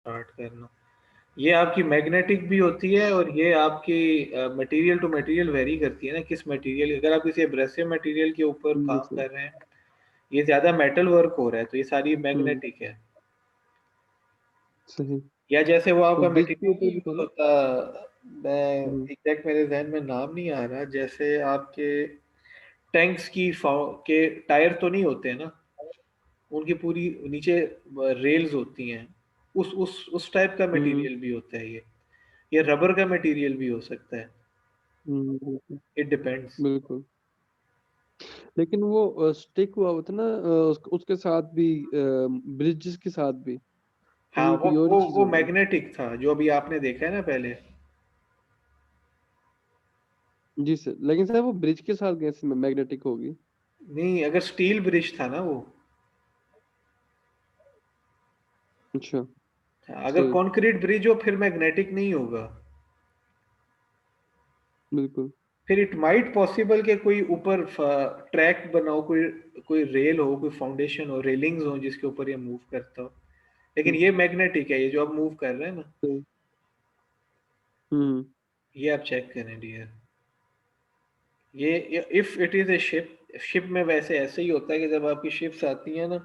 Start करना। ये आपकी मैग्नेटिक भी होती है और ये आपकी मटेरियल टू मटेरियल वेरी करती है ना, किस मटेरियल, अगर आप किसी एब्रेसिव मटेरियल के ऊपर जी काम सर। कर रहे हैं, ये ज्यादा मेटल वर्क हो रहा है तो ये सारी हम्म। मैग्नेटिक है। सही। या जैसे वो तो आपका ब्रिज के मटेरियल ऊपर नहीं भी था यूज ना। होता, मैं हम्म। एग्जैक्ट मेरे जहन में नाम नहीं आ रहा, जैसे आपके टैंक्स की के टायर तो नहीं होते हैं ना, उनकी पूरी नीचे रेल्स होती हैं, उस टाइप का हम्म। मटेरियल भी होता है ये रबर का मटेरियल भी हो सकता है। बिल्कुल। It depends. बिल्कुल। लेकिन वो स्टिक हुआ होता ना, उसके साथ भी, ब्रिजेस के साथ भी, तो हाँ, ये वो कोई और ही वो चीज वो होगी। मैग्नेटिक था जो अभी आपने देखा है ना पहले। जी सर, लेकिन सर वो ब्रिज के साथ कैसे मैग्नेटिक होगी? नहीं, अगर स्टील ब्रिज था ना वो। अच्छा। हाँ, अगर सही। कंक्रीट ब्रिज हो फिर मैग्नेटिक नहीं होगा। बिल्कुल। फिर इट माइट पॉसिबल के कोई ऊपर ट्रैक बना हो, कोई कोई रेल हो, कोई फाउंडेशन हो, रेलिंग्स हो जिसके ऊपर ये मूव करता हो, लेकिन ये हम्म। मैग्नेटिक है, ये जो आप मूव कर रहे हैं ना। सही। हम्म। ये आप चेक करें डियर। ये if it is a ship, ship में वैसे ऐसे ही होता है कि जब आपकी शिप्स आती हैं ना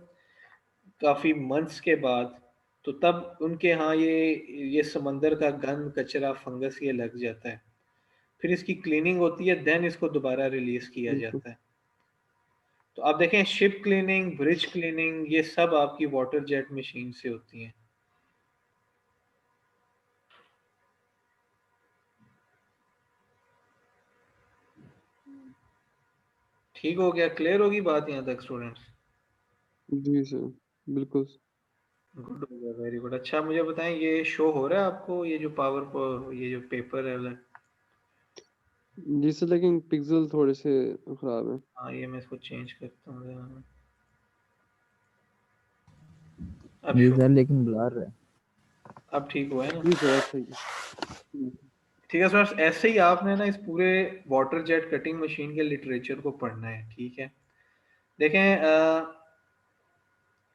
काफी मंथ्स के बाद, तो तब उनके यहाँ ये समंदर का गंद कचरा फंगस ये लग जाता है, फिर इसकी क्लीनिंग होती है, देन इसको दोबारा रिलीज किया बिल्कुल। जाता है। तो आप देखें शिप क्लीनिंग, ब्रिज क्लीनिंग, ये सब आपकी वाटर जेट मशीन से होती हैं। ठीक हो गया, क्लियर होगी बात यहाँ तक स्टूडेंट्स? जी सर। बिल्कुल। गुड हो गया, वेरी गुड। अच्छा मुझे बताएं, ये शो हो रहा है आपको ये जो ये जो पेपर है वाला? जी सर, लेकिन पिक्सल थोड़े से खराब है। हाँ, ये मैं इसको चेंज करता हूँ जरा। अब जी शो, सर, लेकिन ब्लर है। अब ठीक हुआ है ना? जी सर, ऐसा ही है। ठीक है सर, ऐसे ही आपने ना इस पूरे वाटर जेट कटिंग मशीन के लिटरेचर को पढ़ना है, ठीक है? देखें,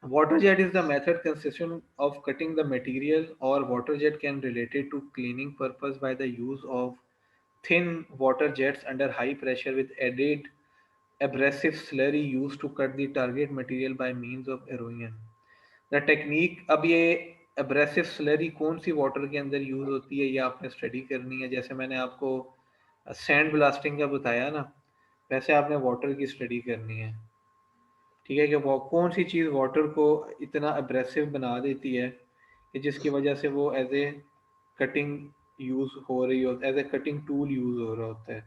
water jet is the method consisting of cutting the material, or water jet can related to cleaning purpose by the use of thin water jets under high pressure with added abrasive slurry used to cut the target material by means of erosion. The technique, अब ये abrasive slurry कौन सी water के अंदर use होती है ये आपने study करनी है, जैसे मैंने आपको सैंड ब्लास्टिंग का बताया ना, वैसे आपने वाटर की स्टडी करनी है। ठीक है, कि वो कौन सी चीज़ वाटर को इतना अब्रेसिव बना देती है कि जिसकी वजह से वो एज ए कटिंग यूज हो रही हो, as a cutting tool use हो रहा होता है।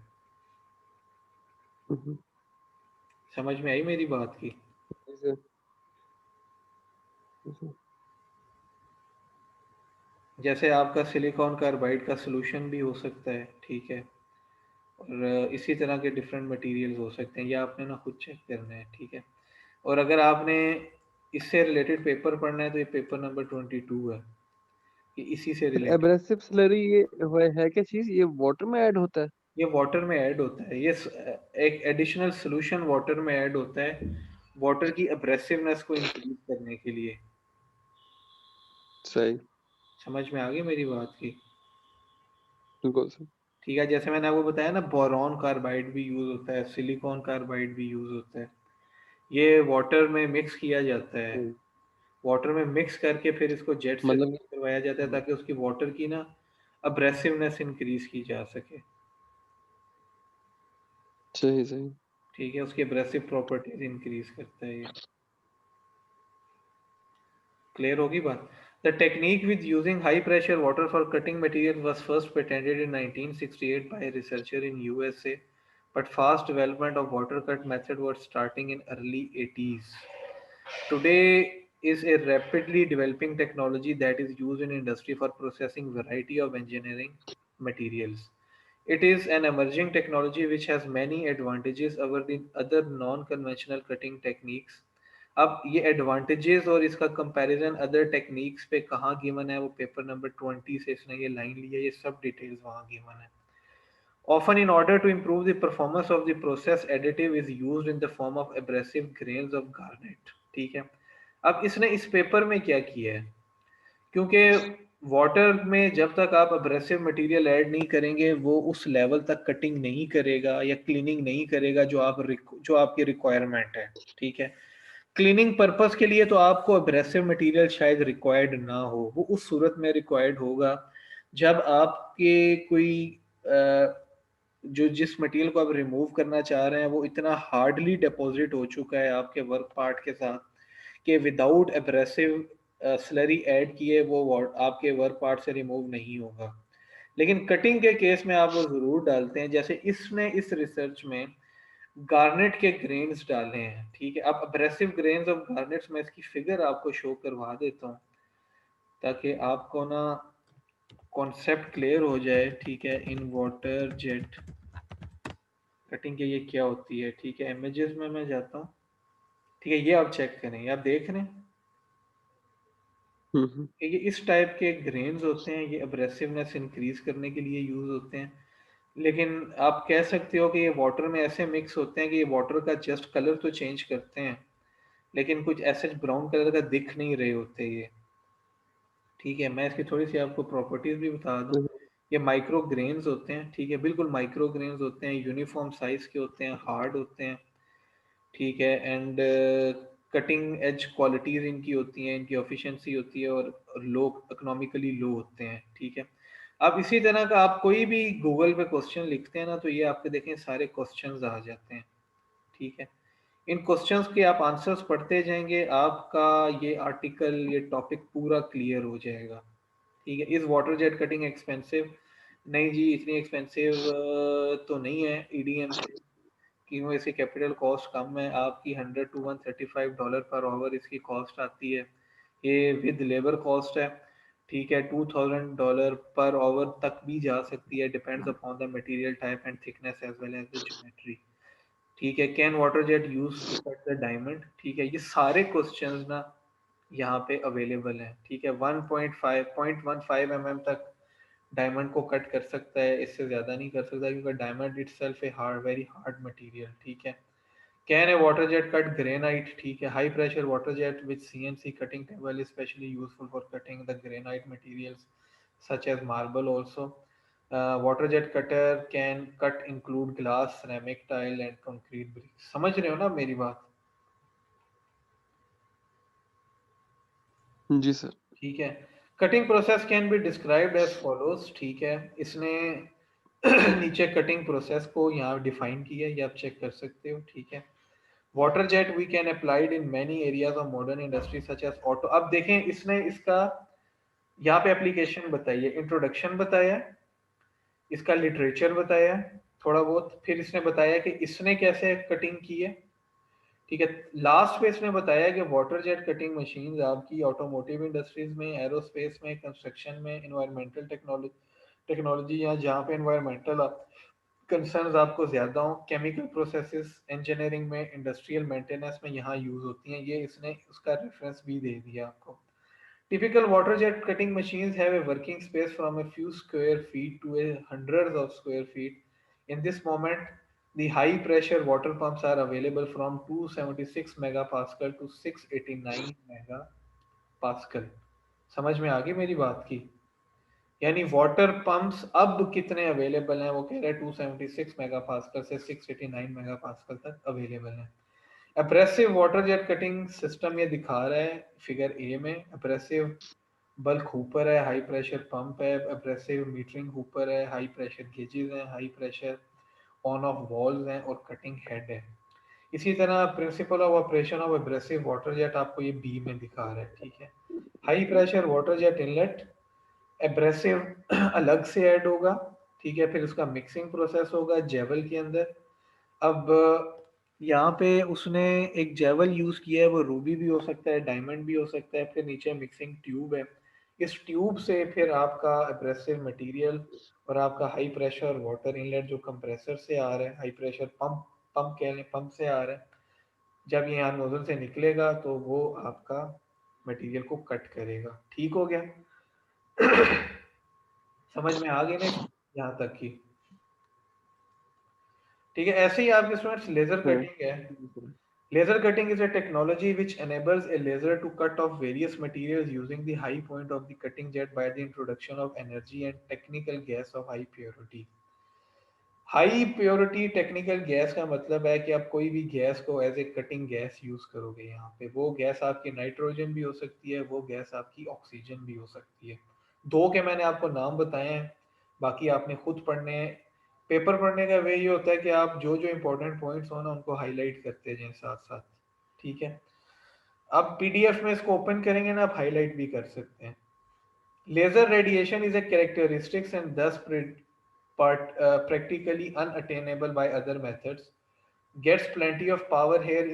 हम्म। समझ में आई मेरी बात की? जी सर। जी सर। जैसे आपका सिलिकॉन कार्बाइड का सोल्यूशन भी हो सकता है, ठीक है, और इसी तरह के डिफरेंट मटेरियल्स हो सकते हैं, ये आपने ना खुद चेक करना है, ठीक है? और अगर आपने इससे रिलेटेड पेपर पढ़ना है तो ये पेपर नंबर 22 है, ये इसी से सर रिलेटेड। एब्रेसिव स्लरी ये है क्या चीज? ये वाटर में ऐड होता है? ये वाटर में ऐड होता है, ये एक एडिशनल सोल्यूशन वाटर में ऐड होता है वाटर की अब्रेसिवनेस को इंक्रीज करने के लिए। सही। समझ में आ गई मेरी बात की? बिल्कुल सर। ठीक है, जैसे मैंने आपको बताया ना बोरॉन कार्बाइड भी यूज होता है, सिलिकॉन कार्बाइड भी यूज होता है, ये वाटर में मिक्स किया जाता है, सही। वाटर में मिक्स करके फिर इसको जेट से मतलब। रिलीज करवाया जाता है ताकि उसकी वाटर की ना अब्रेसिवनेस इंक्रीज की जा सके। सही सही। ठीक है, उसकी अब्रेसिव प्रॉपर्टीज इंक्रीज करता है ये। क्लियर होगी बात? The technique with using high pressure water for cutting material was first patented in 1968 by a researcher in USA, but fast development of water cut method was starting in early 80s. Today is a rapidly developing technology that is used in industry for processing variety of engineering materials. It is an emerging technology which has many advantages over the other non-conventional cutting techniques. अब ये advantages और इसका comparison other techniques पे कहाँ given है, वो paper number 20 से इसने ये लाइन ली है, ये सब डिटेल्स वहाँ गिवन है। Often in order to improve the performance of the process, additive is used in the form of abrasive grains of garnet। ठीक है, अब इसने इस पेपर में क्या किया है क्योंकि वाटर में जब तक आप अब्रेसिव मटेरियल ऐड नहीं करेंगे वो उस लेवल तक कटिंग नहीं करेगा या क्लीनिंग नहीं करेगा जो आपकी रिक्वायरमेंट है, ठीक है। क्लीनिंग पर्पस के लिए तो आपको अब्रेसिव मटेरियल शायद रिक्वायर्ड ना हो, वो उस सूरत में रिक्वायर्ड होगा जब आपके कोई जो जिस मटेरियल को आप रिमूव करना चाह रहे हैं वो इतना हार्डली डिपॉजिट हो चुका है आपके वर्क पार्ट के साथ कि विदाउट एब्रेसिव स्लरी ऐड किए वो आपके वर्क पार्ट से रिमूव नहीं होगा। लेकिन कटिंग के केस में आप वो जरूर डालते हैं, जैसे इसने इस रिसर्च में गार्नेट के ग्रेन्स डाले हैं, ठीक है। अब अब्रेसिव ग्रेन्स ऑफ गार्नेट्स में इसकी फिगर आपको शो करवा देता हूँ ताकि आपको ना कॉन्सेप्ट क्लियर हो जाए, ठीक है। इन वाटर जेट कटिंग के ये क्या होती है, ठीक है। इमेजेस में मैं जाता हूँ, ठीक है। ये आप चेक करें, ये आप देख रहे हैं हम्म। कि ये इस टाइप के ग्रेन्स होते हैं, ये अब्रेसिवनेस इंक्रीज करने के लिए यूज होते हैं। लेकिन आप कह सकते हो कि ये वाटर में ऐसे मिक्स होते हैं कि ये वाटर का जस्ट कलर तो चेंज करते हैं लेकिन कुछ ऐसे ब्राउन कलर का दिख नहीं रहे होते ये, ठीक है। मैं इसकी थोड़ी सी आपको प्रॉपर्टीज भी बता दूं। हम्म। ये माइक्रो ग्रेन्स होते हैं, ठीक है, बिल्कुल माइक्रो ग्रेन्स होते हैं, यूनिफॉर्म साइज के होते हैं, हार्ड होते हैं, ठीक है। एंड कटिंग एज क्वालिटीज इनकी होती हैं, इनकी एफिशिएंसी होती है और लो इकोनॉमिकली लो होते हैं, ठीक है। अब इसी तरह का आप कोई भी गूगल पे क्वेश्चन लिखते हैं ना तो ये आपके देखें सारे क्वेश्चंस आ जाते हैं, ठीक है। इन क्वेश्चंस के आप आंसर्स पढ़ते जाएंगे, आपका ये आर्टिकल ये टॉपिक पूरा क्लियर हो जाएगा, ठीक है। इस वाटर जेट कटिंग एक्सपेंसिव? नहीं जी, इतनी एक्सपेंसिव तो नहीं है ईडीएम से, क्यों? इसकी कैपिटल कॉस्ट कम है, आपकी $100 to $135 पर आवर इसकी कॉस्ट आती है। ये विद लेबर कॉस्ट है, ठीक है। $2000 पर आवर तक भी जा सकती है, depends upon the material type and thickness as well as the geometry, ठीक है। Can water jet use to cut the diamond, ठीक है। ये सारे क्वेश्चंस ना यहाँ पे अवेलेबल हैं, ठीक है। 1.5 तक डायमंड को कट कर सकता है, इससे ज्यादा नहीं कर सकता क्योंकि diamond itself a hard very hard material, ठीक है। Can a water jet cut granite, ठीक है। High pressure water jet with CNC cutting table is specially useful for cutting the granite materials such as marble also. Water jet cutter can cut include glass, ceramic tile and concrete bricks. समझ रहे हो ना मेरी बात? जी sir. ठीक है। Cutting process can be described as follows, ठीक है। इसने नीचे कटिंग प्रोसेस को यहाँ डिफाइन किया है, ये आप चेक कर सकते हो, ठीक है। Water jet we can applied in many areas of modern industry such as auto. अब देखें इसने इसका यहाँ पे एप्लीकेशन बताई है, इंट्रोडक्शन बताया, इसका लिटरेचर बताया थोड़ा बहुत, फिर इसने बताया कि इसने कैसे कटिंग की है, ठीक है। लास्ट में इसने बताया कि वाटर जेट कटिंग मशीन आपकी ऑटोमोटिव इंडस्ट्रीज में, एरोस्पेस में, कंस्ट्रक्शन में, इन्वायरमेंटल टेक्नोलॉजी या जहाँ पे इन्वायरमेंटल कंसर्न्स आपको ज्यादा हो, केमिकल प्रोसेसेस, इंजीनियरिंग में, इंडस्ट्रियल मेंटेनेंस में यहाँ यूज होती हैं। ये इसने उसका रेफरेंस भी दे दिया आपको। Typical water jet cutting machines have a working space from a few square feet to a hundreds of square feet. In this moment, the high pressure water pumps are available from 276 megapascal to 689 megapascal. समझ में आ गई मेरी बात की? यानी water pumps अब कितने available हैं, वो कह रहे हैं 276 मेगापास्कल से 689 मेगापास्कल तक अवेलेबल हैं। Abrasive water jet cutting system ये दिखा रहा है फिगर ए में। एब्रेसिव बल्क हुपर है, हाई प्रेशर पंप है, एब्रेसिव मीटरिंग हुपर है, हाई प्रेशर गेजेस हैं, high pressure on off valve हैं और कटिंग हेड है। इसी तरह principle of operation of abrasive water jet आपको ये बी में दिखा रहा है, ठीक है। High pressure water jet inlet, abrasive अलग से ऐड होगा, ठीक है। फिर उसका मिक्सिंग प्रोसेस होगा जेवल के अंदर। अब यहाँ पे उसने एक जेवल यूज किया है, वो रूबी भी हो सकता है, डायमंड भी हो सकता है। फिर नीचे मिक्सिंग ट्यूब है, इस ट्यूब से फिर आपका एब्रेसिव मटेरियल और आपका हाई प्रेशर वाटर इनलेट जो कंप्रेसर से आ रहा है, हाई प्रेशर पंप पंप कह लें, पंप से आ रहा है, जब ये यहाँ नोजल से निकलेगा तो वो आपका मटेरियल को कट करेगा। ठीक हो गया? समझ में आ गई ना यहाँ तक की? ठीक है। ऐसे ही आपके स्टूडेंट्स लेजर हाँ कटिंग है, जी sir. Laser cutting is a technology which enables a laser to cut off various materials using the high point of the cutting jet by the introduction of energy and technical gas of high purity. High purity technical gas का मतलब है कि आप कोई भी gas को as a cutting gas use करोगे यहाँ पे। वो गैस आपकी नाइट्रोजन भी हो सकती है, वो गैस आपकी ऑक्सीजन भी हो सकती है। दो के मैंने आपको नाम बताए हैं, बाकी आपने खुद पढ़ने हैं। पेपर पढ़ने का वे ये होता है कि आप जो जो इंपॉर्टेंट पॉइंट्स हो ना उनको हाईलाइट करते जाएं साथ साथ, ठीक है। अब पीडीएफ में इसको ओपन करेंगे ना, आप हाईलाइट भी कर सकते हैं। Laser radiation is a characteristics and thus practically unattainable by other methods. Gets plenty of power here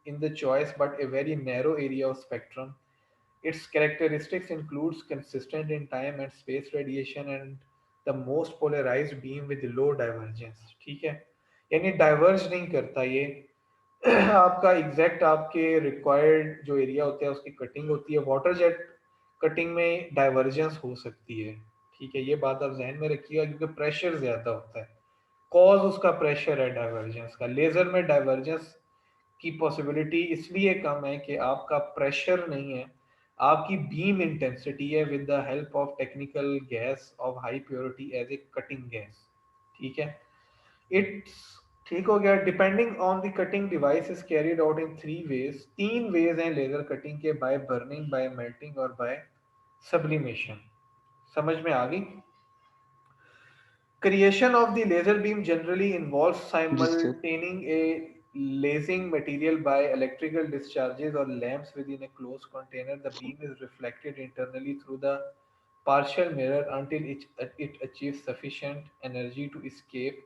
in the choice, but a very narrow area of spectrum. Its characteristics includes consistent in time and space radiation and the most polarized beam with low divergence. ठीक है, यानी diverge नहीं करता ये आपका exact आपके required जो area होता है उसकी कटिंग होती है। वाटर जेट कटिंग में डाइवर्जेंस हो सकती है, ठीक है, ये बात आप जहन में रखिएगा क्योंकि प्रेशर ज्यादा होता है। कॉज उसका प्रेशर है डाइवर्जेंस का। लेजर में डाइवर्जेंस की पॉसिबिलिटी इसलिए कम है कि आपका प्रेशर नहीं है, आपकी बीम इंटेंसिटी है with the help of technical gas of high purity as a cutting gas, ठीक है। इट्स ठीक हो गया। Depending on the cutting device is carried out in three ways. तीन वेज हैं लेजर कटिंग के, बाय बर्निंग, बाय मेल्टिंग और by sublimation. समझ में आ गई? Creation of the laser beam generally involves जी sir. simultaneing a lasing material by electrical discharges or lamps within a closed container. The beam is reflected internally through the partial mirror until it achieves sufficient energy to escape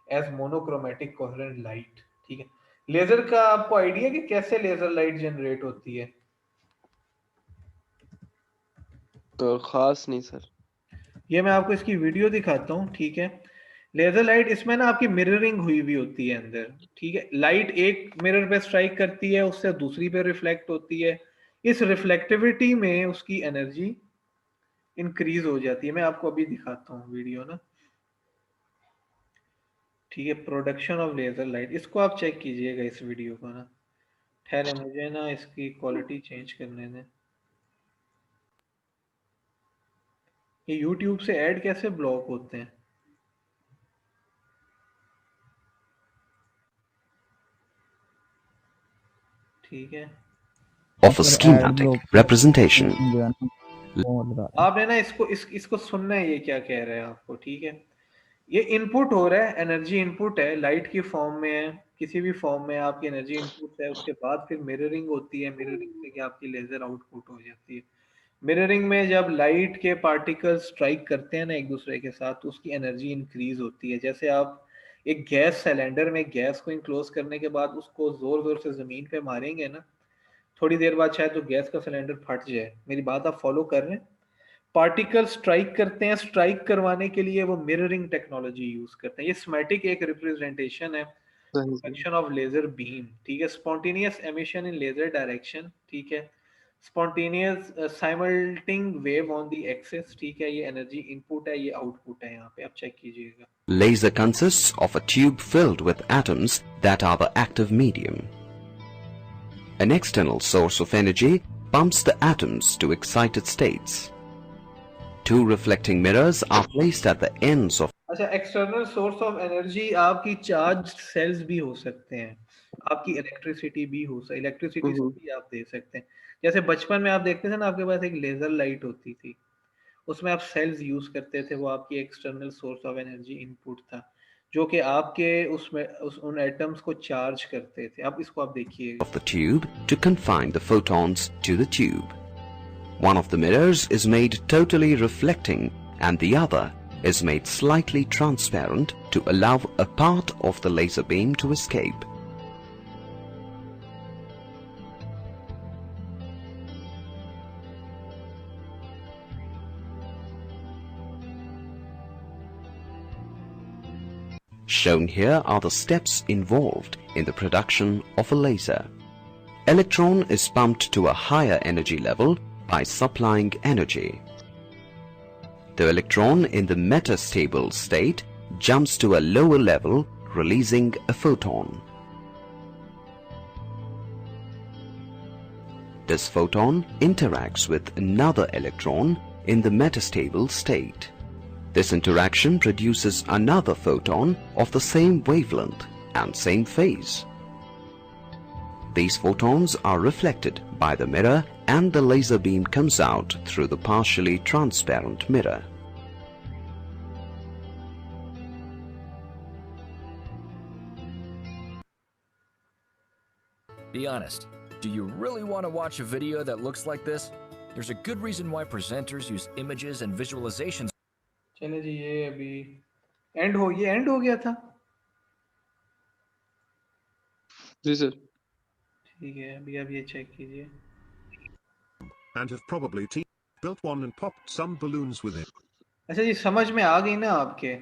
as monochromatic coherent light। ठीक है, laser का आपको idea कि कैसे laser light generate होती है? तो खास नहीं सर। ये मैं आपको इसकी वीडियो दिखाता हूँ, ठीक है। लेजर लाइट इसमें ना आपकी मिररिंग हुई हुई होती है अंदर, ठीक है। लाइट एक मिरर पे स्ट्राइक करती है, उससे दूसरी पे रिफ्लेक्ट होती है। इस रिफ्लेक्टिविटी में उसकी एनर्जी इंक्रीज हो जाती है। मैं आपको अभी दिखाता हूँ वीडियो ना, ठीक है। प्रोडक्शन ऑफ लेजर लाइट, इसको आप चेक कीजिएगा इस वीडियो को ना। ठहरे, मुझे ना इसकी क्वालिटी चेंज करने दें। ये यूट्यूब से ऐड कैसे ब्लॉक होते हैं? ठीक है, of a schematic representation. आपने ना इसको सुनना है, ये क्या कह रहे हैं आपको, ठीक है। ये इनपुट हो रहा है, एनर्जी इनपुट है, लाइट की फॉर्म में है, किसी भी फॉर्म में आपकी एनर्जी इनपुट है। उसके बाद फिर मिररिंग होती है, मिररिंग से क्या आपकी लेजर आउटपुट हो जाती है। मिररिंग में जब लाइट के पार्टिकल्स स्ट्राइक करते हैं ना एक दूसरे के साथ, तो उसकी एनर्जी इंक्रीज होती है। जैसे आप एक गैस सिलेंडर में गैस को इनक्लोज करने के बाद उसको जोर जोर से जमीन पे मारेंगे ना, थोड़ी देर बाद शायद तो गैस का सिलेंडर फट जाए। मेरी बात आप फॉलो कर रहे हैं? पार्टिकल स्ट्राइक करते हैं, स्ट्राइक करवाने के लिए वो मिररिंग टेक्नोलॉजी यूज करते हैं। ये स्कीमेटिक एक रिप्रेजेंटेशन है सही sir. Production of laser beam, ठीक है। Spontaneous emission in laser direction, ठीक है। Spontaneous simultaneous wave on the axis, ठीक है। ये एनर्जी इनपुट है, ये आउटपुट है। यहाँ पे आप चेक कीजिएगा। Laser consists of a tube filled with atoms that are the active medium. An external source of energy pumps the atoms to excited states. Two reflecting mirrors are placed at the ends of अच्छा, external source of energy आपकी charge sales भी हो सकते हैं, आपकी electricity भी हो सकती, इलेक्ट्रिसिटी से भी आप दे सकते हैं। जैसे बचपन में आप देखते थे ना, आपके पास एक लेजर लाइट होती थी, उसमें आप सेल्स यूज करते थे, वो आपकी external source of energy input था, जो कि आपके उसमें उन एटम्स को चार्ज करते थे। अब इसको आप देखिएगा। the tube to confine the photons to the tube. One of the mirrors is made totally reflecting and the other is made slightly transparent to allow a part of the laser beam to escape. Shown here are the steps involved in the production of a laser. Electron is pumped to a higher energy level by supplying energy. The electron in the metastable state jumps to a lower level, releasing a photon. This photon interacts with another electron in the metastable state. This interaction produces another photon of the same wavelength and same phase. These photons are reflected by the mirror and the laser beam comes out through the partially transparent mirror. Be honest, do you really want to watch a video that looks like this? There's a good reason why presenters use images and visualizations. चले जी, ये अभी ये and हो गया था। जी sir. ठीक है, अभी आप ये चेक कीजिए। And have probably built one and popped some balloons with it. अच्छा जी, समझ में आ गई ना आपके?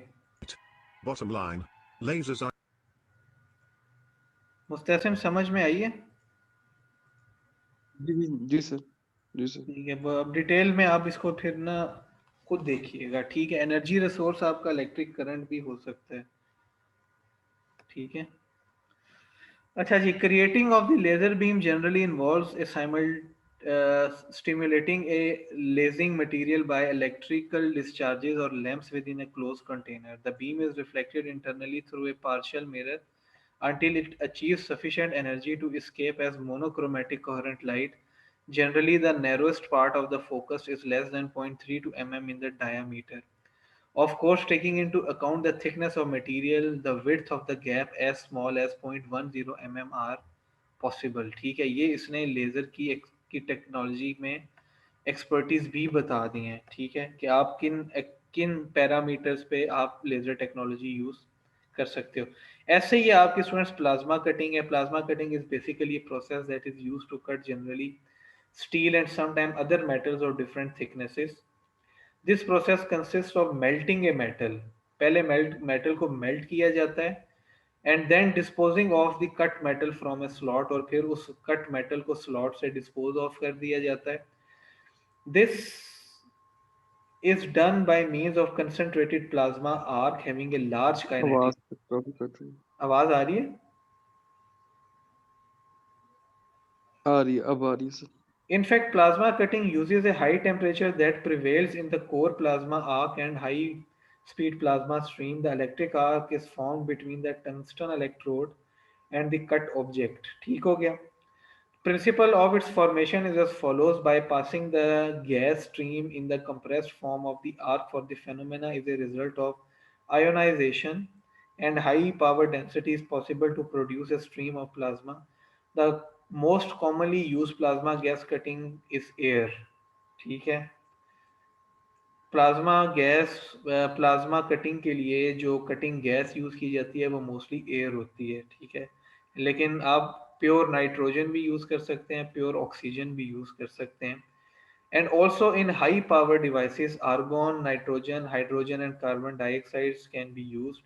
Bottom line, lasers are मुस्तहसिन समझ में आई है? जी सर, जी सर। ठीक है, अब डिटेल में आप इसको फिर ना खुद देखिएगा, ठीक है? एनर्जी रिसोर्स आपका इलेक्ट्रिक करंट भी हो सकता है, ठीक है? अच्छा जी, creating of the laser beam generally involves a stimulating a lasing material by electrical discharges or lamps within a closed container. The beam is reflected internally through a partial mirror until it achieves sufficient energy to escape as monochromatic coherent light. Generally, the narrowest part of the focus is less than 0.32 mm in the diameter. Of course, taking into account the thickness of material, the width of the gap as small as 0.10 mm are possible. ठीक है, ये इसने laser की technology में expertise भी बता दी हैं, ठीक है, कि आप किन किन पैरामीटर्स पे आप लेज़र टेक्नोलॉजी यूज़ कर सकते हो। ऐसे ही आपके स्टूडेंट्स प्लाज्मा कटिंग है। Plasma cutting is basically process that is used to cut generally steel and sometime other metals of different thicknesses. This process consist of melting a metal. पहले metal को melt किया जाता है and then disposing of the cut metal from a slot, और फिर उस cut metal को slot से डिस्पोज ऑफ कर दिया जाता है। This is done by means of concentrated plasma arc having a large kinetic. आवाज आ रही है? आ रही है, अब आ रही है sir. In fact, plasma cutting uses a high temperature that prevails in the core plasma arc and high speed plasma stream. The electric arc is formed between the tungsten electrode and the cut object. ठीक हो गया? Principle of its formation is as follows. By passing the gas stream in the compressed form of the arc for the phenomena is a result of ionization, and high power density is possible to produce a stream of plasma. The most commonly used plasma gas cutting is air. ठीक है, plasma cutting के लिए जो cutting gas use की जाती है वो mostly air होती है, ठीक है, लेकिन आप प्योर नाइट्रोजन भी यूज कर सकते हैं, प्योर ऑक्सीजन भी यूज कर सकते हैं। And also in high power devices argon, nitrogen, hydrogen and carbon dioxides can be used.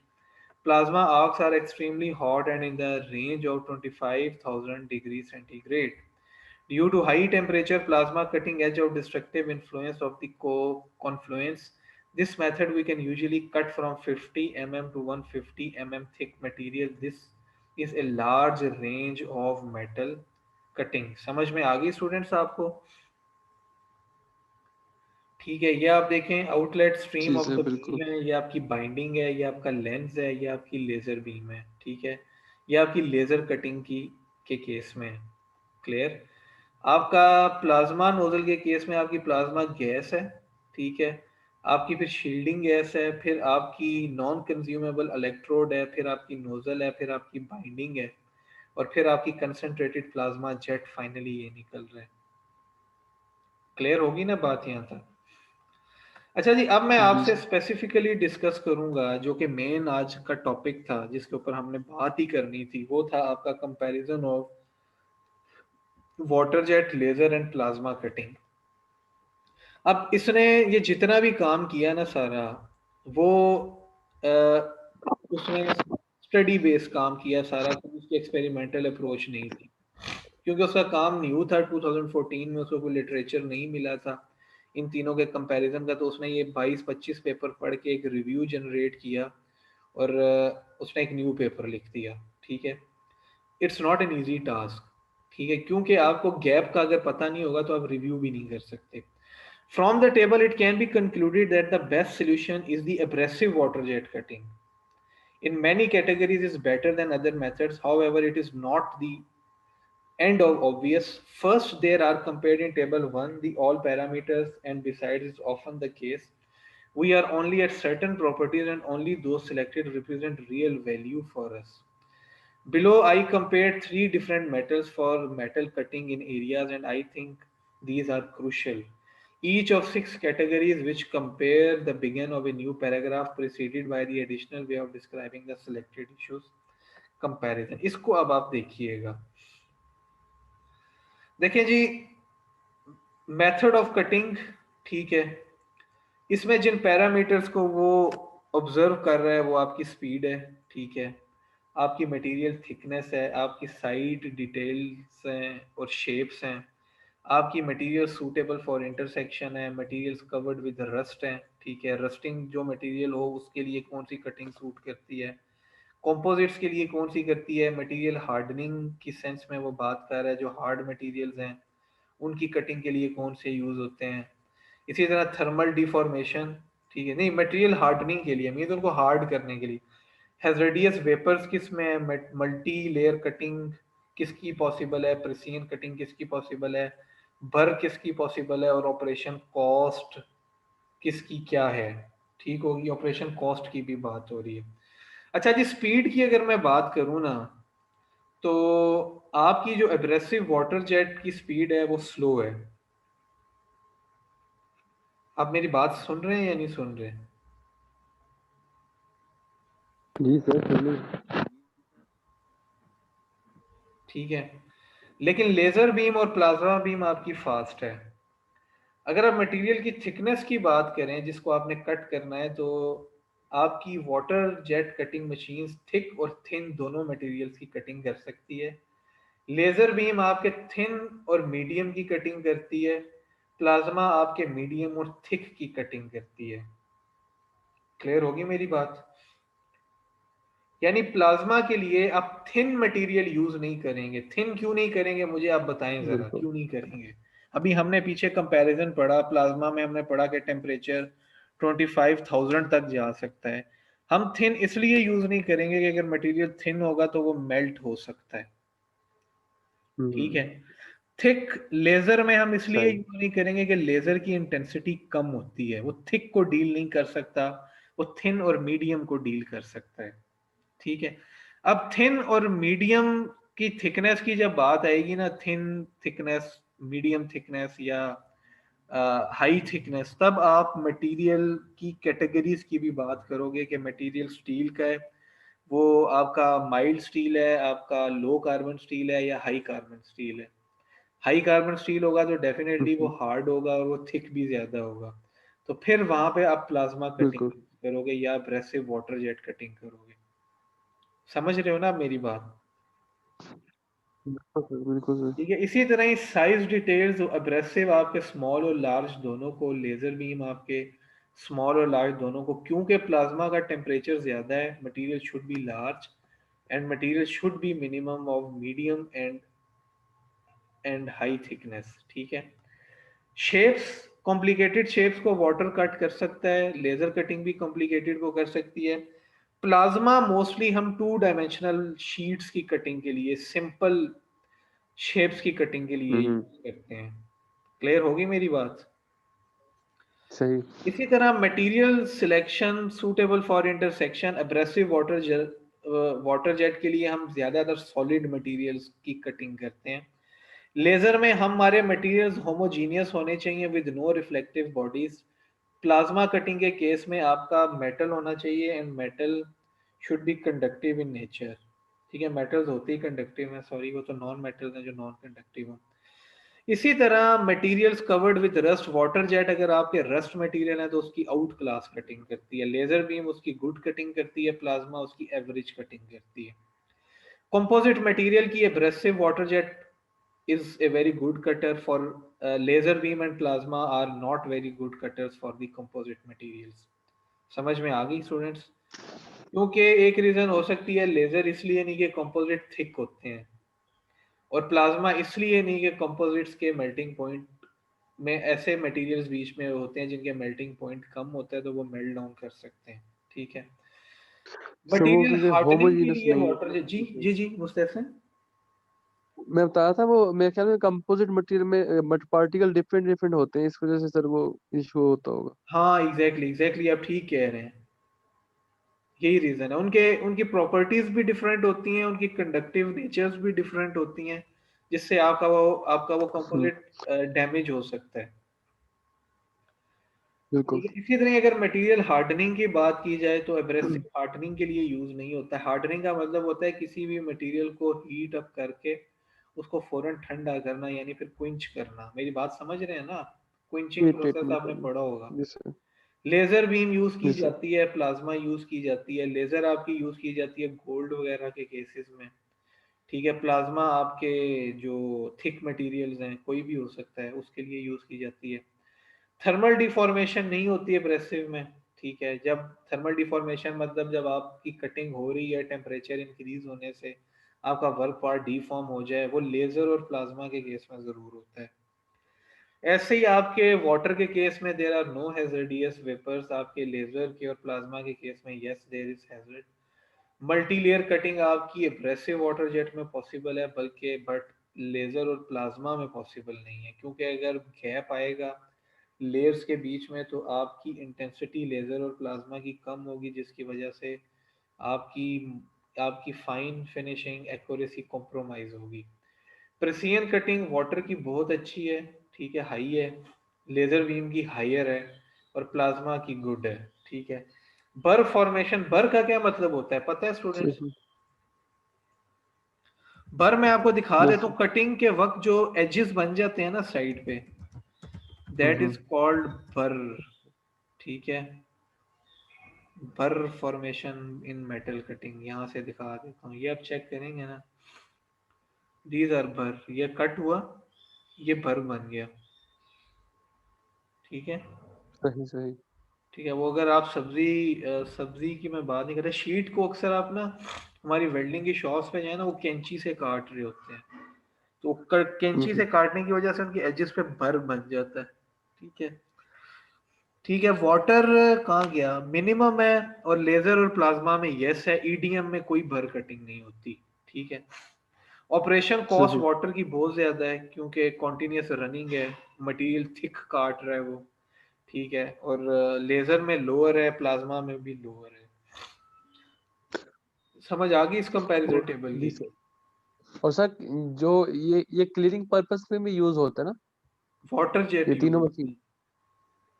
Plasma arcs are extremely hot and in the range of 25,000 degrees centigrade. Due to high temperature, plasma cutting edge of destructive influence of the confluence, this method we can usually cut from 50 mm to 150 mm thick material. This is a large range of metal cutting. समझ में आ गई students आपको? ठीक है, ये आप देखें outlet stream of the beam है, ये आपकी बाइंडिंग है, ये आपका लेंस है, ये आपकी लेजर बीम है, ठीक है, ये आपकी लेजर कटिंग के केस में। क्लियर? आपका प्लाज्मा नोजल के केस में आपकी प्लाज्मा गैस है, ठीक है, आपकी फिर शील्डिंग गैस है, फिर आपकी नॉन कंज्यूमेबल इलेक्ट्रोड है, फिर आपकी नोजल है, फिर आपकी बाइंडिंग है, और फिर आपकी कंसंट्रेटेड प्लाज्मा जेट फाइनली ये निकल रहा है। क्लियर होगी ना बात यहाँ तक? अच्छा जी, अब मैं आपसे स्पेसिफिकली डिस्कस करूंगा जो कि मेन आज का टॉपिक था जिसके ऊपर हमने बात ही करनी थी, वो था आपका comparison of water jet, laser and plasma cutting. अब इसने ये जितना भी काम किया ना सारा, वो उसने स्टडी बेस्ड काम किया सारा, तो उसकी एक्सपेरिमेंटल अप्रोच नहीं थी, क्योंकि उसका काम न्यू था। 2014 में उसको कोई लिटरेचर नहीं मिला था इन तीनों के कंपैरिजन का, तो उसने ये 22-25 पेपर पढ़ के एक रिव्यू जनरेट किया और उसने एक न्यू पेपर लिख दिया, ठीक है। It's not an easy task, ठीक है, क्योंकि आपको गैप का अगर पता नहीं होगा तो आप रिव्यू भी नहीं कर सकते. From the table, it can be concluded that the best solution is the abrasive water jet cutting. In many categories, is better than other methods. However, it is not the end of obvious. First, there are compared in table 1 the all parameters, and besides is often the case. We are only at certain properties and only those selected represent real value for us. Below, I compared three different metals for metal cutting in areas, and I think these are crucial. Each of six categories which compare the begin of a new paragraph preceded by the additional way of describing the selected issues. Comparison. इसको अब आप देखिएगा. देखें जी, method of cutting ठीक है, इसमें जिन parameters को वो ऑब्जर्व कर रहा है वो आपकी स्पीड है, ठीक है, आपकी मटेरियल थिकनेस है, आपकी साइड डिटेल्स हैं और शेप्स हैं, आपकी मटेरियल सूटेबल फॉर इंटरसेक्शन है, मटेरियल्स कवर्ड विद रस्ट हैं, ठीक है, रस्टिंग जो मटेरियल हो उसके लिए कौन सी कटिंग सूट करती है, कंपोजिट्स के लिए कौन सी करती है, मटेरियल हार्डनिंग की सेंस में वो बात कर रहा है, जो हार्ड मटेरियल्स हैं उनकी कटिंग के लिए कौन से यूज होते हैं. इसी तरह थर्मल डिफॉर्मेशन, ठीक है, नहीं मटेरियल हार्डनिंग के लिए, मीन उनको हार्ड करने के लिए. हैजर्डियस वेपर्स किस में है, मल्टी लेयर कटिंग किसकी पॉसिबल है, प्रिसीजन कटिंग किसकी पॉसिबल है, भर किसकी पॉसिबल है, और ऑपरेशन कॉस्ट किसकी क्या है. ठीक होगी, ऑपरेशन कॉस्ट की भी बात हो रही है. अच्छा जी, स्पीड की अगर मैं बात करूं ना, तो आपकी जो एब्रेसिव वाटर जेट की स्पीड है वो स्लो है. आप मेरी बात सुन रहे हैं या नहीं सुन रहे? जी सर, सुन रहे. ठीक है, लेकिन लेजर बीम और प्लाज्मा बीम आपकी फास्ट है. अगर आप मटेरियल की थिकनेस की बात करें जिसको आपने कट करना है, तो आपकी water jet cutting machine thick और थिन दोनों मटेरियल्स की कटिंग कर सकती है. लेजर बीम आपके थिन और मीडियम की कटिंग करती है, प्लाज्मा आपके मीडियम और थिक की कटिंग करती है. क्लियर होगी मेरी बात? यानी प्लाज्मा के लिए आप थिन मटेरियल यूज नहीं करेंगे. थिन क्यों नहीं करेंगे मुझे आप बताएं जरा, बिल्कुल. क्यों नहीं करेंगे? अभी हमने पीछे कंपैरिजन पढ़ा, प्लाज्मा में हमने पढ़ा कि टेम्परेचर 25,000 तक जा सकता है. हम थिन इसलिए यूज नहीं करेंगे कि अगर मटेरियल थिन होगा तो वो मेल्ट हो सकता है. ठीक है. थिक लेजर में हम इसलिए सही. यूज नहीं करेंगे कि लेजर की इंटेंसिटी कम होती है, वो थिक को डील नहीं कर सकता, वो थिन और मीडियम को डील कर सकता है. ठीक है. अब थिन और मीडियम की थिकनेस की जब बात आएगी ना, थिन थिकनेस, मीडियम थिकनेस या हाई थिकनेस, तब आप मटेरियल की कैटेगरीज की भी बात करोगे कि मटेरियल स्टील का है, वो आपका माइल्ड स्टील है, आपका लो कार्बन स्टील है, या हाई कार्बन स्टील है. हाई कार्बन स्टील होगा तो डेफिनेटली वो हार्ड होगा और वो थिक भी ज्यादा होगा. तो फिर वहां पे आप प्लाज्मा कटिंग बिल्कुल. करोगे या एब्रेसिव वाटर जेट कटिंग करोगे. समझ रहे हो ना आप मेरी बात? बिल्कुल सर, बिल्कुल सर. ठीक है. इसी तरह ही साइज डिटेल्स, एब्रेसिव आपके स्मॉल और लार्ज दोनों को, लेजर बीम आपके स्मॉल और लार्ज दोनों को, क्योंकि प्लाज्मा का टेम्परेचर ज्यादा है, material should be large and material should be minimum of medium and high thickness. ठीक है. शेप्स, कॉम्प्लिकेटेड शेप्स को वाटर कट कर सकता है, लेजर कटिंग भी कॉम्प्लिकेटेड को कर सकती है. प्लाज्मा मोस्टली हम 2 डायमेंशनल शीट्स की कटिंग के लिए, सिंपल शेप्स की कटिंग के लिए यूज करते हैं. क्लियर होगी मेरी बात? सही. इसी तरह material selection suitable for intersection, abrasive water jet के लिए हम ज्यादातर सॉलिड मटेरियल्स की कटिंग करते हैं. लेजर में हमारे मटेरियल्स होमोजीनियस होने चाहिए with no reflective bodies. Plasma cutting के केस में आपका मेटल होना चाहिए and metal should be conductive in nature. ठीक है, मेटल्स होते ही कंडक्टिव हैं, सॉरी वो तो नॉन मेटल्स हैं जो नॉन कंडक्टिव हैं. इसी तरह materials covered with rust, water jet अगर आपके रस्ट मटेरियल है तो उसकी आउट क्लास कटिंग करती है, लेजर बीम उसकी गुड कटिंग करती है, प्लाज्मा उसकी एवरेज कटिंग करती है. कंपोजिट मटेरियल की abrasive water jet is a very good cutter for laser beam and plasma are not very good cutters for the composite materials. समझ में आ गई स्टूडेंट्स? क्योंकि एक रीजन हो सकती है लेजर इसलिए नहीं कि कंपोजिट थिक होते हैं, और प्लाज्मा इसलिए नहीं कि कंपोजिट्स के मेल्टिंग पॉइंट में ऐसे मटेरियल्स बीच में होते हैं जिनके मेल्टिंग पॉइंट कम होता है तो वो मेल्ट डाउन कर सकते हैं, ठीक है। सर वो मटेरियल क्योंकि हार्डनिंग के होमोजेनस लिए नहीं वाटर, है। जी जी जी मुस्तफा, मैं बता रहा था वो मेरे ख्याल में कंपोजिट मटेरियल में बट पार्टिकल डिफरेंट डिफरेंट होते हैं, इस वजह से सर वो इशू होता होगा। हाँ एग्जैक्टली एग्जैक्टली, आप ठीक कह रहे हैं, यही रीजन है। उनके उनकी प्रॉपर्टीज भी डिफरेंट होती हैं, उनकी कंडक्टिव नेचर्स भी डिफरेंट होती हैं, जिससे आपका वो हम्म, कंपोजिट डैमेज हो सकता है। बिल्कुल। ठीक है, इसी तरह अगर मटेरियल हार्डनिंग की बात की जाए तो हम्म, एब्रेसिव हार्डनिंग के लिए यूज नहीं होता है। हार्डनिंग का मतलब होता है किसी भी मटेरियल को हीट अप करके उसको फौरन ठंडा करना, यानी फिर क्विंच करना। मेरी बात समझ रहे हैं ना? क्विंचिंग हीट प्रोसेस ट्रीटमेंट आपने करना। पढ़ा होगा। जी सर। लेजर बीम यूज की जी सर। जाती है, प्लाज्मा यूज की जाती है। लेजर आपकी यूज की जाती है गोल्ड वगैरह के केसेस में, ठीक है। प्लाज्मा आपके जो थिक मटेरियल्स हैं, कोई भी हो सकता है, उसके लिए यूज की जाती है। थर्मल डिफॉर्मेशन नहीं होती है एब्रेसिव में, ठीक है। जब थर्मल डिफॉर्मेशन मतलब जब आपकी कटिंग हो रही है टेम्परेचर इंक्रीज होने से आपका वर्क पार्ट डिफॉर्म हो जाए, वो लेजर और प्लाज्मा के केस में जरूर होता है। ऐसे ही आपके वाटर के केस में there are no hazardous vapours, आपके लेजर के और प्लाज्मा के केस में yes there is hazard. Multi layer cutting आपकी एब्रेसिव वाटर जेट में पॉसिबल है, बल्कि बट लेजर और प्लाज्मा में पॉसिबल नहीं है, क्योंकि अगर गैप आएगा लेयर्स के बीच में तो आपकी इंटेंसिटी लेजर और प्लाज्मा की कम होगी, जिसकी वजह से आपकी आपकी फाइन फिनिशिंग एक्यूरेसी कॉम्प्रोमाइज होगी। प्रेसियन कटिंग वाटर की बहुत अच्छी है, ठीक है, हाई है। लेजर बीम की हायर है और प्लाज्मा की गुड है, ठीक है। बर फॉर्मेशन, बर का क्या मतलब होता है पता है स्टूडेंट्स? सही। बर मैं आपको दिखा यस देता सर। हूँ। कटिंग के वक्त जो एजेस बन जाते हैं ना साइड पे, दैट इज कॉल्ड बर, ठीक है। बर फॉर्मेशन इन मेटल कटिंग, यहाँ से दिखा देता हूँ, ये आप चेक करेंगे ना, दीज आर बर, ये कट हुआ, ये बर बन गया, ठीक है। सही सही। ठीक है, वो अगर आप सब्जी की मैं बात नहीं कर रहा, शीट को अक्सर आप ना हमारी वेल्डिंग की शॉप्स पे जाए ना, वो कैंची से काट रहे होते हैं, तो कैंची से काटने की वजह से उनके एजेस पे बर बन जाता है, ठीक है। ठीक है, वाटर कहाँ गया, मिनिमम है, और लेजर और प्लाज्मा में यस है, ईडीएम में कोई भर कटिंग नहीं होती, ठीक है। ऑपरेशन कॉस्ट सही। वाटर की बहुत ज्यादा है, क्योंकि कॉन्टिन्यूस रनिंग है, मटेरियल थिक काट रहा है वो, ठीक है। और लेजर में लोअर है, प्लाज्मा में भी लोअर है। समझ आ गई इस कंपैरिजन और टेबल जी की? सर। और सर जो ये क्लीनिंग पर्पस में भी यूज होता है ना, वाटर जेट ये यूज तीनों होती मशीन? है।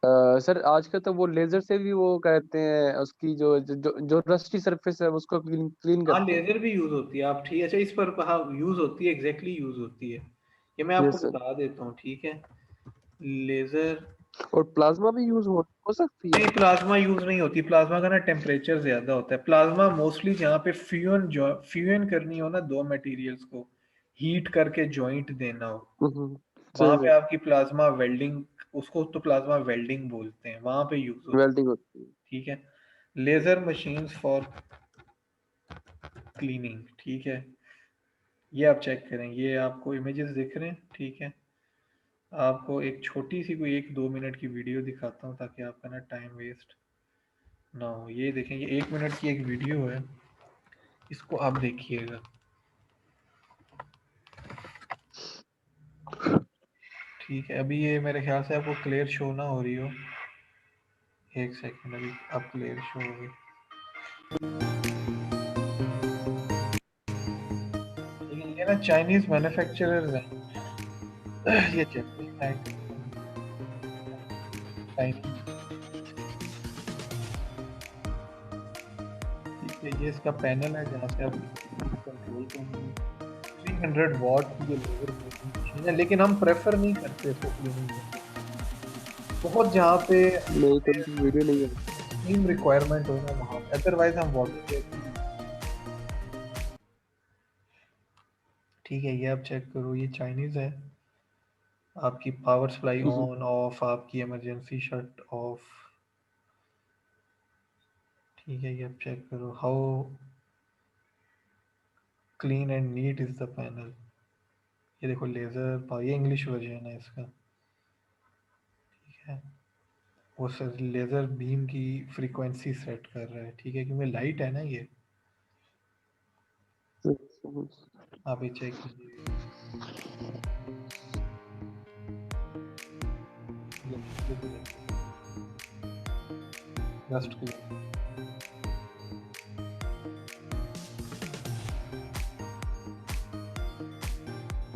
सर आजकल तो वो लेजर से भी वो कहते हैं उसकी जो रस्टी सरफेस है उसको क्लीन क्लीन हाँ करते हैं। लेजर भी यूज होती है, आप ठीक, अच्छा इस पर, हाँ यूज होती है, एग्जैक्टली यूज होती है, ये मैं आपको यस सर। बता देता हूँ, ठीक है। लेजर, और प्लाज्मा भी यूज हो सकती है। नहीं प्लाज्मा यूज नहीं होती, प्लाज्मा का ना टेम्परेचर ज्यादा होता है। प्लाज्मा मोस्टली जहाँ पे फ्यूजन करनी हो ना दो मटेरियल्स को, हीट करके जॉइंट देना हो, हम्म, वहां सही पे सर। आपकी प्लाज्मा वेल्डिंग, उसको तो प्लाज्मा वेल्डिंग बोलते हैं, वहां पे यूज होती वेल्डिंग होती है। है, ठीक है। लेजर मशीन्स फॉर क्लीनिंग, ठीक है। ये आप चेक करें, ये आपको इमेजेस दिख रहे हैं, ठीक है। आपको एक छोटी सी कोई 1-2 मिनट की वीडियो दिखाता हूँ ताकि आपका ना टाइम वेस्ट ना हो। ये देखें, ये 1 मिनट की एक वीडियो है, इसको आप देखिएगा, ठीक है। अभी ये मेरे ख्याल से आपको क्लियर शो ना हो रही हो, एक सेकंड, अभी आप क्लियर शो होगी। लेकिन ये ना चाइनीज मैन्युफैक्चरर्स हैं, ये चाइनीज, ठीक है। ये इसका पैनल है जहाँ से आप कंट्रोल करेंगे। 300 वॉट की ये लेजर क्लीनिंग मशीन है, लेकिन हम प्रेफर नहीं करते इसको क्लीनिंग करने। बहुत जहाँ पे नहीं तो वीडियो नहीं है। एक्सट्रीम रिक्वायरमेंट हो ना वहाँ पे, अदरवाइज हम वाटर जेट ही use करते हैं। ठीक है, ये आप चेक करो, ये चाइनीज है। आपकी पावर सप्लाई ऑन ऑफ, आपकी इमरजेंसी शट ऑफ, ठीक है। ये आप चेक करो, how clean and neat is the panel. ये देखो लेज़र, ये इंग्लिश वर्जन है इसका, ठीक है। वो सर लेज़र बीम की फ्रीक्वेंसी सेट कर रहा है, ठीक है, क्योंकि लाइट है ना ये। आप ये चेक कीजिए, जस्ट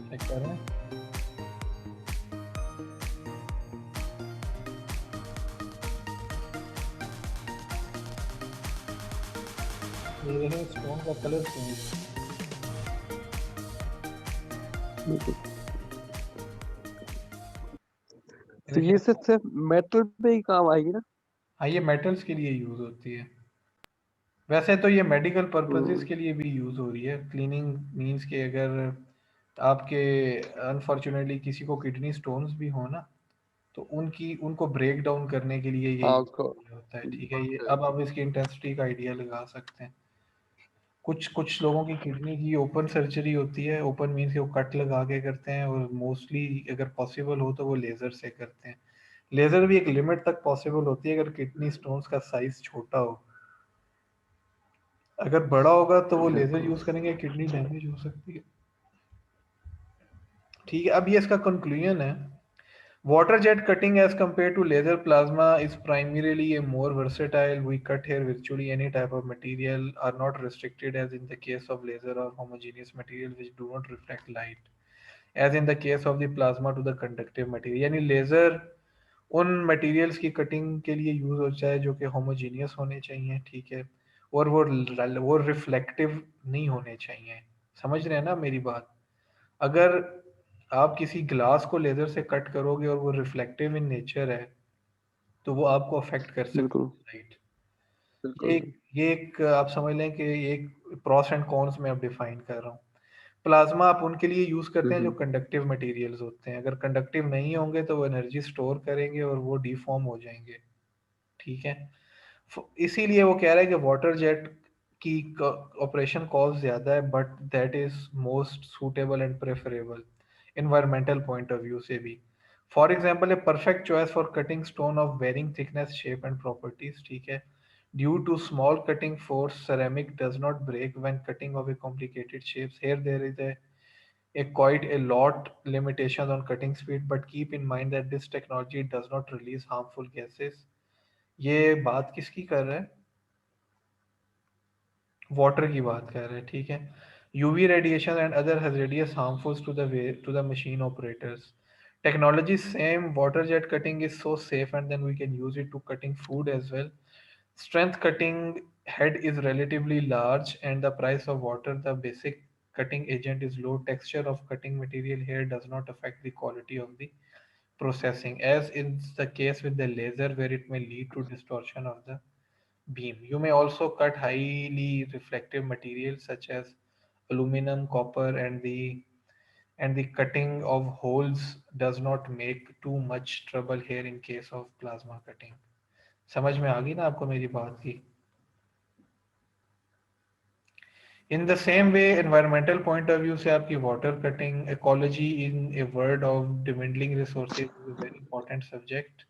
चेक कर रहे हैं। ये देखें स्टोन का कलर चेंज। तो ये सिर्फ मेटल पे ही काम आएगी ना? हाँ, ये मेटल्स के लिए यूज होती है। वैसे तो ये मेडिकल पर्पसेस के लिए भी यूज हो रही है। क्लीनिंग मींस के अगर आपके अनफॉर्चुनेटली किसी को किडनी स्टोन्स भी हो ना, तो उनको ब्रेक डाउन करने के लिए ये हाँ use होता है, ठीक है। ये अब आप इसकी इंटेंसिटी का आइडिया लगा सकते हैं। कुछ कुछ लोगों की किडनी की ओपन सर्जरी होती है। ओपन मीन्स के वो कट लगा के करते हैं, और मोस्टली अगर पॉसिबल हो तो वो लेज़र से करते हैं। लेज़र भी एक लिमिट तक पॉसिबल होती है अगर किडनी स्टोन्स का साइज छोटा हो। अगर बड़ा होगा तो वो लेज़र यूज़ करेंगे, किडनी डैमेज हो सकती है, ठीक है। अब ये इसका कंक्लूजन है, water jet cutting as compared to laser plasma is primarily a more versatile. We cut here virtually any type of material, are not restricted as in the case of laser or homogeneous material which do not reflect light, as in the case of the plasma to the conductive material. यानी laser उन materials की cutting के लिए use होता है जो कि homogeneous होने चाहिए, ठीक है, और वो रिफ्लेक्टिव नहीं होने चाहिए। समझ रहे हैं ना मेरी बात? अगर आप किसी ग्लास को लेजर से कट करोगे और वो रिफ्लेक्टिव इन नेचर है, तो वो आपको अफेक्ट कर सकती बिल्कुल है लाइट। बिल्कुल। ये एक आप समझ लें कि ये एक प्रॉस एंड कॉन्स में अब डिफाइन कर रहा हूँ। प्लाज्मा आप उनके लिए यूज करते हैं जो कंडक्टिव मटेरियल्स होते हैं। अगर कंडक्टिव नहीं होंगे तो वो एनर्जी स्टोर करेंगे और वो डिफॉर्म हो जाएंगे, ठीक है। इसीलिए वो कह रहा है कि वाटर जेट की ऑपरेशन कॉस्ट ज्यादा है, but that is most suitable and preferable environmental point of view से भी। For example, a perfect choice for cutting stone of varying thickness, shape and properties, ठीक है। Due to small cutting force, ceramic does not break when cutting of a complicated shapes. Here there is a quite a lot limitations on cutting speed, but keep in mind that this technology does not release harmful gases. ये बात किसकी कर रहा है? Water की बात कर रहे हैं, ठीक है। UV radiation and other hazardous harmfuls to the machine operators. Technology same, water jet cutting is so safe, and then we can use it to cutting food as well. Strength cutting head is relatively large, and the price of water, the basic cutting agent, is low. Texture of cutting material here does not affect the quality of the processing, as is the case with the laser, where it may lead to distortion of the beam. You may also cut highly reflective materials such as aluminum, copper, and the cutting of holes does not make too much trouble here in case of plasma cutting. समझ में आ गई ना आपको मेरी बात की? In the same way, environmental point of view से आपकी water cutting, ecology in a world of dwindling resources is a very important subject.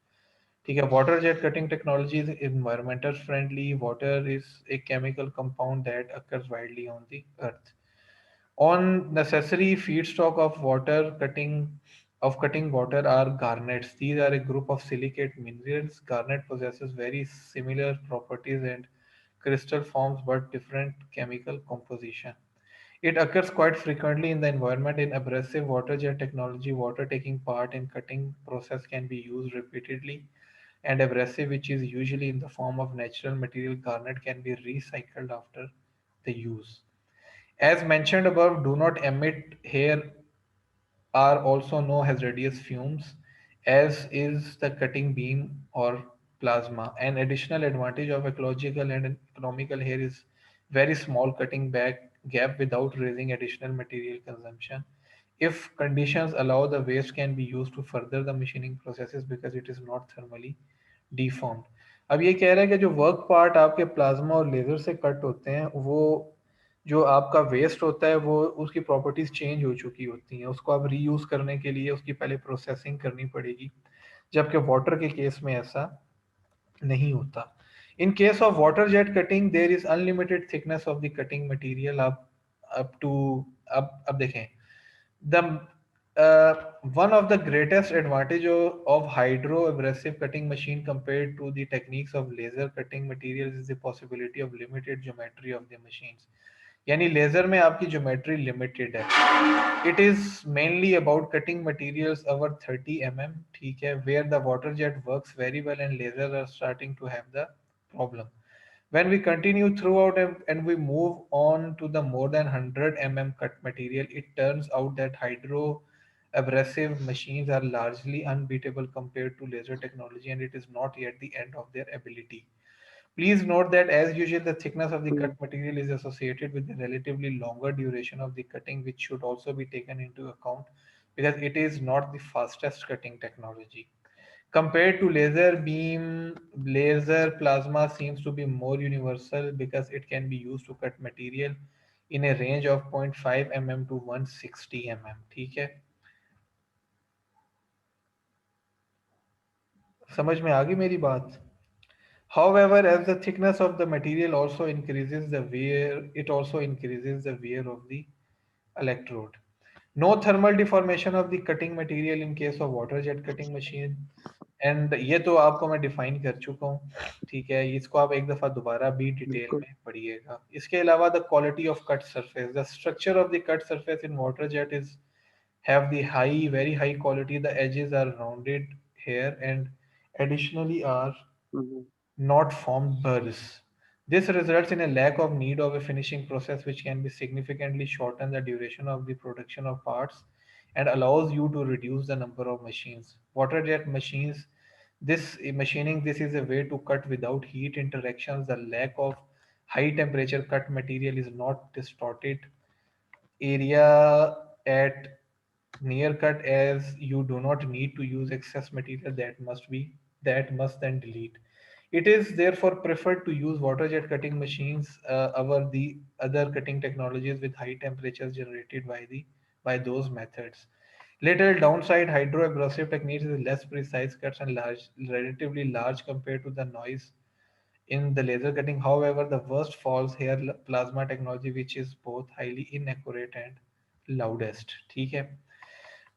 ठीक है। Water jet cutting technology is environmental friendly. Water is a chemical compound that occurs widely on the earth. On necessary feedstock of cutting water are garnets. These are a group of silicate minerals. Garnet possesses very similar properties and crystal forms but different chemical composition. It occurs quite frequently in the environment. In abrasive water jet technology, water taking part in cutting process can be used repeatedly, and abrasive, which is usually in the form of natural material garnet, can be recycled after the use. As mentioned above, do not emit here are also no hazardous fumes, as is the cutting beam or plasma. An additional advantage of ecological and economical here is very small cutting back gap without raising additional material consumption. If conditions allow, the waste can be used to further the machining processes because it is not thermally deformed. अब ये कह रहा है कि जो work part आपके plasma और laser से कट होते हैं वो जो आपका वेस्ट होता है वो उसकी प्रॉपर्टीज चेंज हो चुकी होती हैं, उसको आप रीयूज करने के लिए उसकी पहले प्रोसेसिंग करनी पड़ेगी, जबकि वाटर के केस में ऐसा नहीं होता। In case of water jet cutting there is unlimited thickness of the cutting material. आप अप टू अब देखें, the one of the greatest advantage of hydro abrasive cutting machine compared to the techniques of laser cutting materials is the possibility of limited geometry of the machines। यानी laser में आपकी geometry limited है। It is mainly about cutting materials over 30 mm, ठीक है, where the water jet works very well and laser are starting to have the problem. When we continue throughout and we move on to the more than 100 mm cut material, it turns out that hydro abrasive machines are largely unbeatable compared to laser technology, and it is not yet the end of their ability. Please note that as usual, the thickness of the hmm, cut material is associated with the relatively longer duration of the cutting, which should also be taken into account because it is not the fastest cutting technology. Compared to laser beam, laser plasma seems to be more universal because it can be used to cut material in a range of 0.5 mm to 160 mm, ठीक है, समझ में आ गई मेरी बात? However, as the thickness of the material also increases the wear, it also increases the wear of the electrode. No thermal deformation of the cutting material in case of water jet cutting machine. And ये तो आपको मैं define कर चुका हूँ, ठीक है, इसको आप एक दफा दोबारा भी डिटेल बिल्कुल। में पढ़िएगा। इसके अलावा the quality of cut surface, the structure of the cut surface in water jet is have the high, very high quality. The edges are rounded here and additionally are hmm, not formed burrs. This results in a lack of need of a finishing process, which can be significantly shorten the duration of the production of parts and allows you to reduce the number of machines. Water jet machines, this machining, this is a way to cut without heat interactions. The lack of high temperature cut material is not distorted area at near cut, as you do not need to use excess material that must then delete. It is therefore preferred to use water jet cutting machines over the other cutting technologies with high temperatures generated by those methods. Little downside, hydroabrasive techniques is less precise cuts and relatively large compared to the noise in the laser cutting. However, the worst falls here plasma technology, which is both highly inaccurate and loudest, ठीक है।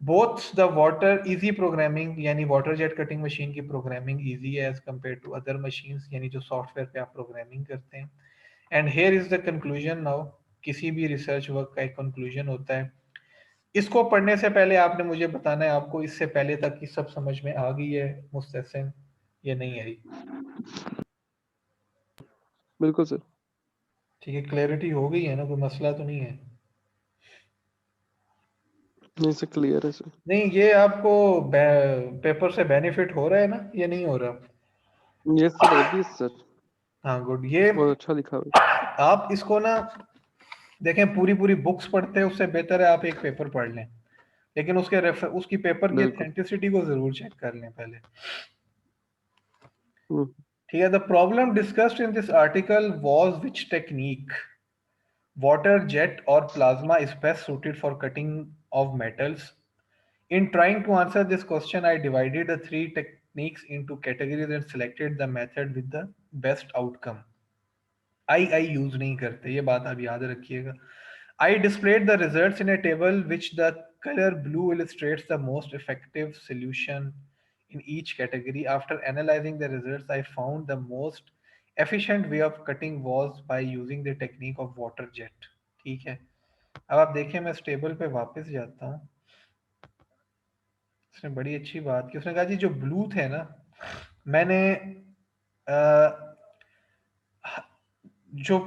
both the water easy programming यानी water jet cutting machine की programming easy है as compared to other machines, यानी जो software पे आप programming करते हैं। and here is the conclusion now, किसी भी research work का एक conclusion होता है। इसको पढ़ने से पहले आपने मुझे बताना है आपको इससे पहले तक की सब समझ में आ गई है मुस्तहसिन या नहीं आई? बिल्कुल सर। ठीक है, क्लैरिटी हो गई है ना, कोई मसला तो नहीं है? नहीं सर, क्लियर है सर। नहीं, ये आपको पेपर से बेनिफिट हो रहा है ना, ये नहीं हो रहा? यस सर, ऑब्वियस सर, हाँ गुड। ये बहुत अच्छा लिखा हुआ है। आप इसको ना देखें, पूरी पूरी बुक्स पढ़ते हैं उससे बेहतर है आप एक पेपर पढ़ लें, लेकिन उसकी पेपर की बिल्कुल। ऑथेंटिसिटी को जरूर चेक कर लें पहले, हम्म, ठीक है। The problem discussed in this article was which technique, water jet or plasma, is best suited for cutting of metals. In trying to answer this question, I divided the three techniques into categories and selected the method with the best outcome. I use नहीं करते, ये बात आप याद रखिएगा। I displayed the results in a table which the color blue illustrates the most effective solution in each category. After analyzing the results, I found the most efficient way of cutting was by using the technique of water jet, ठीक है। अब आप देखें, मैं इस table पे वापस जाता हूँ। उसने बड़ी अच्छी बात की, उसने कहा जी जो ब्लू थे ना, मैंने जो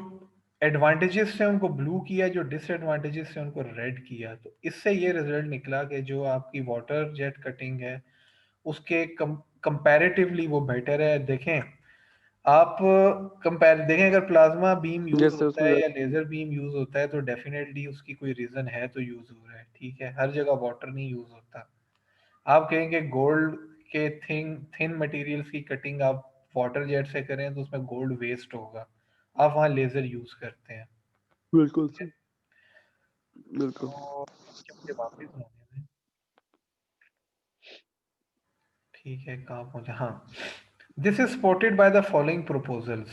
एडवांटेजेस थे उनको ब्लू किया, जो डिसएडवांटेजेस थे उनको रेड किया, तो इससे ये रिजल्ट निकला कि जो आपकी वाटर जेट कटिंग है उसके कंपैरेटिवली वो बेटर है। देखें आप कंपेयर देखें, अगर plasma beam use yes sir, होता उसमें है या लेजर बीम यूज होता है तो डेफिनेटली उसकी कोई रीजन है तो यूज हो रहा है, ठीक है। हर जगह वाटर नहीं यूज होता। आप कहेंगे गोल्ड के थिन थिन मटेरियल्स की कटिंग आप वाटर जेट से करें तो उसमें गोल्ड वेस्ट होगा, आप वहां लेजर यूज करते हैं, बिल्कुल सर, बिल्कुल। तो मुझे वापस आने दें। ठीक है, कहाँ पहुंचा? हाँ, this is supported by the following proposals.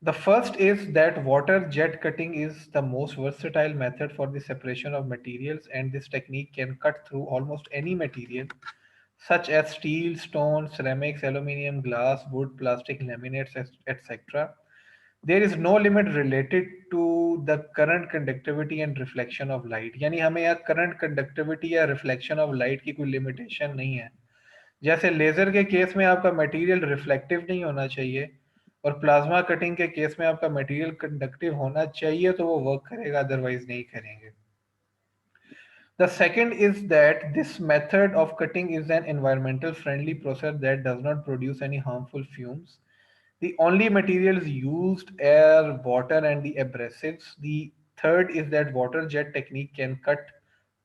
The first is that water jet cutting is the most versatile method for the separation of materials, and this technique can cut through almost any material such as steel, stone, ceramics, aluminium, glass, wood, plastic, laminates, etc. There is no limit related to the current conductivity and reflection of light. यानी हमें यहाँ current conductivity या reflection of light की कोई limitation नहीं है। जैसे laser के केस में आपका मटेरियल रिफ्लेक्टिव नहीं होना चाहिए और प्लाज्मा कटिंग के केस में आपका मटेरियल कंडक्टिव होना चाहिए तो वो वर्क करेगा, अदरवाइज नहीं करेंगे। The second is that this method of cutting is an environmental friendly process that does not produce any harmful fumes. The only materials used are water and the abrasives. The third is that water jet technique can cut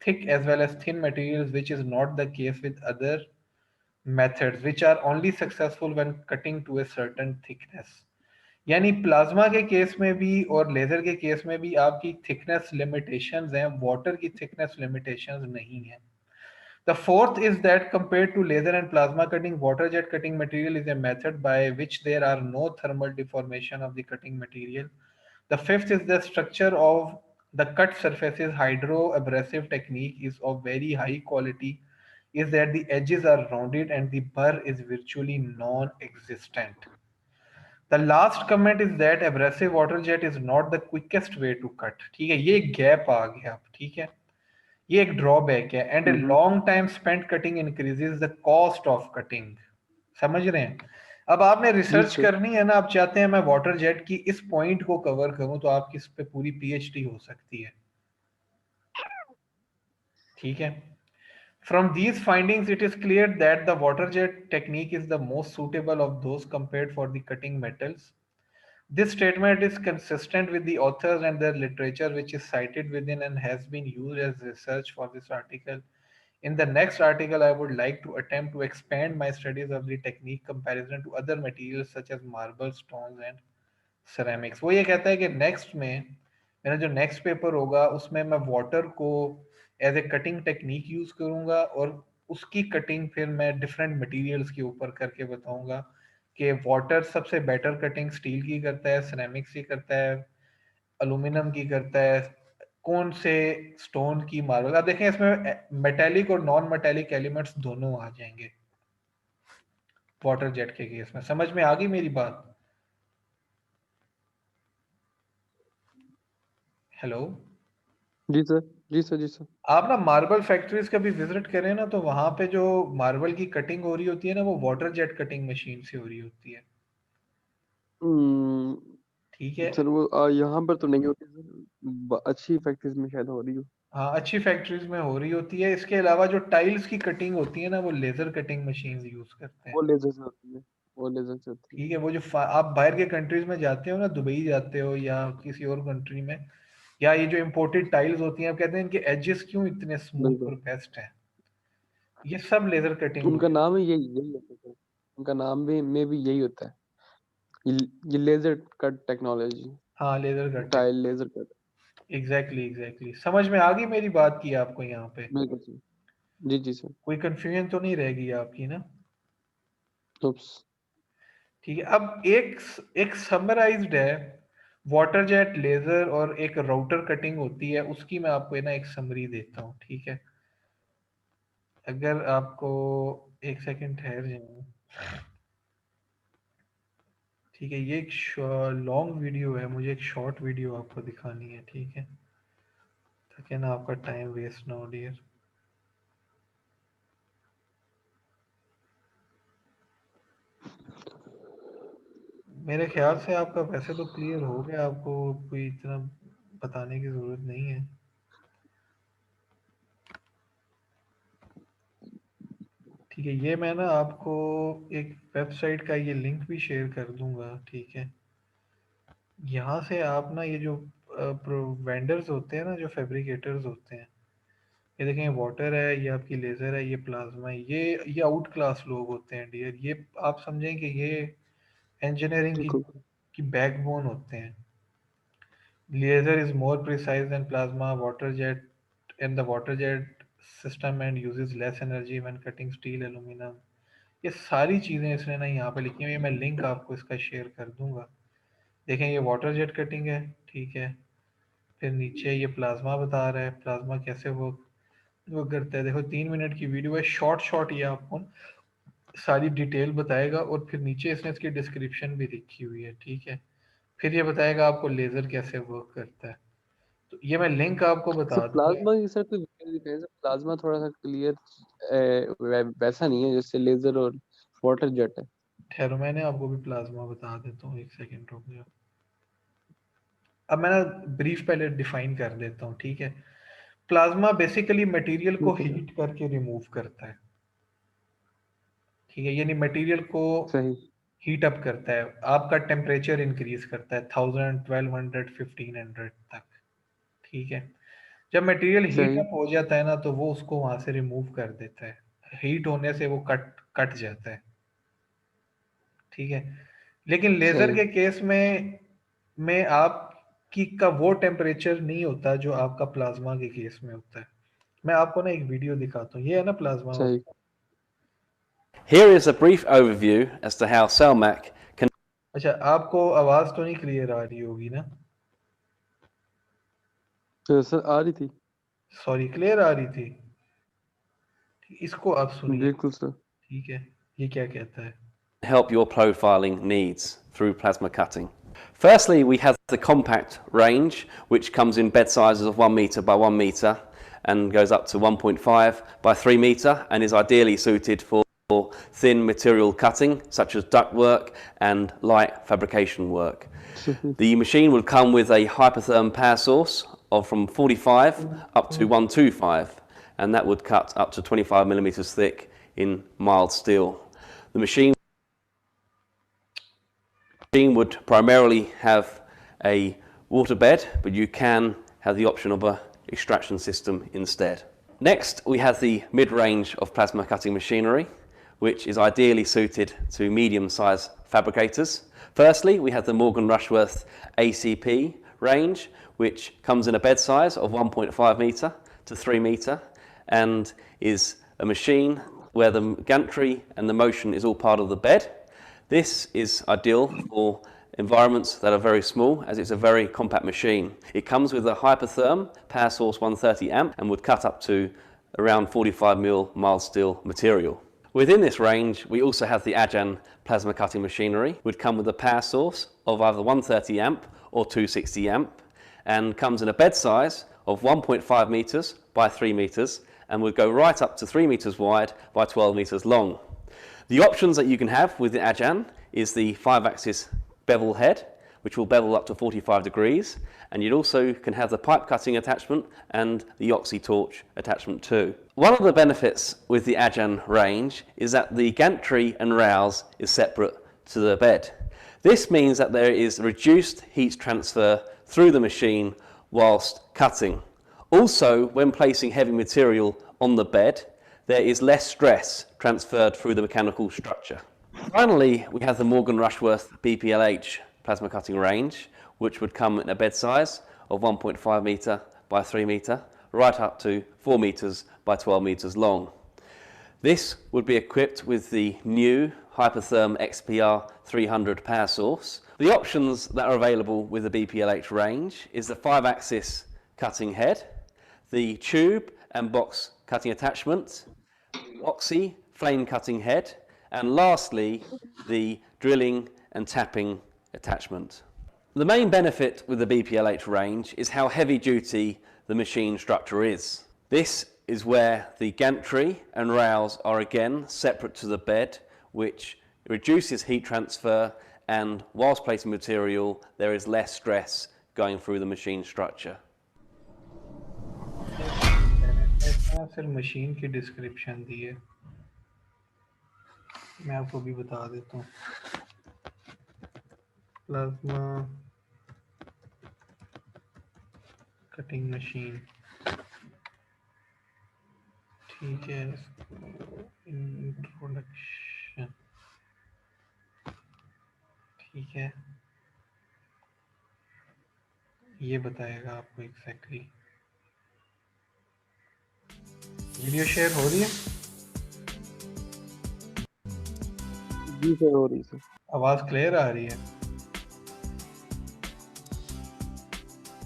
thick as well as thin materials, which is not the case with other methods which are only successful when cutting to a certain thickness. यानी plasma के case में भी और laser के case में भी आपकी thickness limitations हैं, वाटर की थिकनेस लिमिटेशंस नहीं है। The fourth is that compared to laser and plasma cutting, water jet cutting material is a method by which there are no thermal deformation of the cutting material. The fifth is the structure of the cut surfaces hydro-abrasive technique is of very high quality, is that the edges are rounded and the burr is virtually non-existent. The last comment is that abrasive water jet is not the quickest way to cut. ठीक है, ये gap आ गया, ठीक है, ये एक drawback है। And a long time spent cutting increases the cost of cutting. समझ रहे हैं? अब आपने रिसर्च करनी है ना, आप चाहते हैं मैं वाटर जेट की इस पॉइंट को कवर करूं तो आपकी इस पे पूरी पीएचडी हो सकती है। ठीक है, from these findings it is clear that the water jet technique is the most suitable of those compared for the cutting metals. This statement is consistent with the authors and their literature which is cited within and has been used as research for this article. In the next article, I would like to attempt to expand my studies of the technique comparison to other materials such as marble, stones and ceramics. वो ये कहता है कि next में मेरा जो next paper होगा उसमें मैं वाटर को as a cutting technique use करूंगा और उसकी कटिंग फिर मैं डिफरेंट मटेरियल्स के ऊपर करके बताऊंगा कि वाटर सबसे बेटर कटिंग स्टील की करता है, सिरेमिक्स की करता है, एल्यूमिनियम की करता है, कौन से स्टोन की, मार्बल। अब देखें इसमें मेटेलिक और नॉन मेटेलिक एलिमेंट्स दोनों आ जाएंगे वाटर जेट के केस में। समझ में आ गई मेरी बात? हेलो जी सर, जी सर, जी सर। आप ना मार्बल फैक्ट्रीज कभी विजिट करें ना तो वहां पे जो मार्बल की कटिंग हो रही होती है ना वो वाटर जेट कटिंग मशीन से हो रही होती है। ठीक है, सर वो यहाँ पर तो नहीं होती सर, अच्छी फैक्ट्रीज में शायद हो रही हो। हाँ अच्छी फैक्ट्रीज में हो रही होती है। इसके अलावा जो टाइल्स की कटिंग होती है ना वो लेजर कटिंग मशीन यूज करते हैं। वो लेजर से होती है, वो लेजर से होती है। ठीक है, वो जो आप बाहर के कंट्रीज में जाते हो ना, दुबई जाते हो या किसी और कंट्री में, या ये जो इम्पोर्टेड टाइल्स होती हैं आप कहते हैं इनके एजेस क्यों इतने स्मूथ बिल्कुल, और बेस्ट हैं, ये सब लेजर कटिंग उनका होती है। नाम ही यही यही होता है सर, उनका नाम भी में भी यही होता है, ये ये लेजर कट टेक्नोलॉजी, हाँ laser cutting, tile laser cut. Exactly. समझ में आ गई मेरी बात की आपको यहाँ पे? बिल्कुल सर, जी जी सर। कोई कंफ्यूजन तो नहीं रहेगी आपकी ना? उप्स। ठीक है, अब एक एक समराइज्ड है वाटर जेट, लेजर और एक राउटर कटिंग होती है, उसकी मैं आपको ना एक समरी देता हूँ। ठीक है, अगर आपको एक सेकंड ठहर जाए। ठीक है, ये एक लॉन्ग वीडियो है, मुझे एक शॉर्ट वीडियो आपको दिखानी है। ठीक है, ताकि ना आपका टाइम वेस्ट ना हो डियर। मेरे ख्याल से आपका वैसे तो क्लियर हो गया, आपको कोई इतना बताने की जरूरत नहीं है। ठीक है, ये मैं ना आपको एक वेबसाइट का ये लिंक भी शेयर कर दूंगा। ठीक है, यहाँ से आप ना ये जो वेंडर्स होते हैं ना, जो फैब्रिकेटर्स होते हैं, ये देखें वाटर है, ये आपकी लेज़र है, ये प्लाज्मा है, ये आउट क्लास लोग होते हैं डियर। ये आप समझें कि ये इंजीनियरिंग बिल्कुल। की बैकबोन होते हैं। Laser is more precise than plasma water jet in the water jet system and uses less energy when cutting steel, aluminum. ये सारी चीज़ें इसने ना यहाँ पे लिखी हुई है, मैं लिंक आपको इसका शेयर कर दूंगा। देखें ये वाटर जेट कटिंग है, ठीक है। फिर नीचे ये प्लाज्मा बता रहा है, प्लाज्मा कैसे वो करता है। देखो 3 मिनट की वीडियो है, शॉर्ट शॉर्ट ये आपको सारी डिटेल बताएगा और फिर नीचे इसने इसकी डिस्क्रिप्शन भी लिखी हुई है, ठीक है। फिर ये बताएगा आपको लेज़र कैसे वर्क करता है। तो ये मैं लिंक आपको सर बता दूंगा। प्लाज्मा की सर तो दिखाइए सर, प्लाज्मा थोड़ा सा क्लियर वैसा नहीं है जैसे लेजर और वाटर जेट है। ठहरो मैंने आपको भी प्लाज्मा बता देता हूँ, एक सेकेंड रुक जाओ। अब मैं ना ब्रीफ पहले डिफाइन कर देता हूँ, ठीक है। प्लाज्मा बेसिकली मटेरियल को ठीक है सर। हीट करके रिमूव करता है, ठीक है। यानी मटेरियल को सही। हीट अप करता है, आपका टेम्परेचर इंक्रीज करता है 1000, 1200, 1500 तक, ठीक है। जब मटेरियल हीट सही। अप हो जाता है ना तो वो उसको वहां से रिमूव कर देता है। हीट होने से वो कट कट जाता है, ठीक है। लेकिन लेजर सही। के केस में आपकी का वो टेम्परेचर नहीं होता जो आपका प्लाज्मा के केस में होता है। मैं आपको ना एक वीडियो दिखाता हूँ, ये है ना प्लाज्मा सही। वाला। Here is a brief overview as to how CellMac can अच्छा, आपको आवाज तो नहीं क्लियर आ रही होगी ना? तो सर आ रही थी। सॉरी, क्लियर आ रही थी। इसको आप सुनिए, बिल्कुल सर। ठीक है। ये क्या कहता है? help your profiling needs through plasma cutting. Firstly, we have the compact range, which comes in bed sizes of 1 meter by 1 meter and goes up to 1.5 by 3 meter and is ideally suited for thin material cutting, such as ductwork and light fabrication work. सही। The machine would come with a hypertherm power source of from 45 up to 125, and that would cut up to 25 millimeters thick in mild steel. The machine would primarily have a water bed, but you can have the option of a extraction system instead. Next, we have the mid-range of plasma cutting machinery, which is ideally suited to medium-sized fabricators. Firstly, we have the Morgan Rushworth ACP range, which comes in a bed size of 1.5 meter to 3 meter and is a machine where the gantry and the motion is all part of the bed. This is ideal for environments that are very small, as it's a very compact machine. It comes with a hypertherm power source 130 amp and would cut up to around 45 mil mild steel material. Within this range, we also have the Ajan plasma cutting machinery, would come with a power source of either 130 amp or 260 amp, and comes in a bed size of 1.5 meters by 3 meters and would go right up to 3 meters wide by 12 meters long. The options that you can have with the Ajan is the 5-axis bevel head, which will bevel up to 45 degrees, and you also can have the pipe cutting attachment and the Oxy torch attachment too. One of the benefits with the Ajan range is that the gantry and rails is separate to the bed. This means that there is reduced heat transfer through the machine whilst cutting. Also, when placing heavy material on the bed, there is less stress transferred through the mechanical structure. Finally, we have the Morgan Rushworth BPLH plasma cutting range, which would come in a bed size of 1.5 meter by 3 meter, right up to 4 meters by 12 meters long. This would be equipped with the new Hypertherm XPR 300 power source. The options that are available with the BPLH range is the 5-axis cutting head, the tube and box cutting attachment, the Oxy flame cutting head, and lastly, the drilling and tapping attachment. The main benefit with the BPLH range is how heavy duty the machine structure is. This is where the gantry and rails are again separate to the bed, which reduces heat transfer, and whilst placing material, there is less stress going through the machine structure. सिर्फ machine की description दी है, मैं आपको भी बता देता हूँ। Plasma cutting machine, ठीक है। इंट्रोडक्शन, ठीक है। ये बताएगा आपको एग्जैक्टली। वीडियो शेयर हो रही है? जी सर, हो रही सर। आवाज क्लियर आ रही है?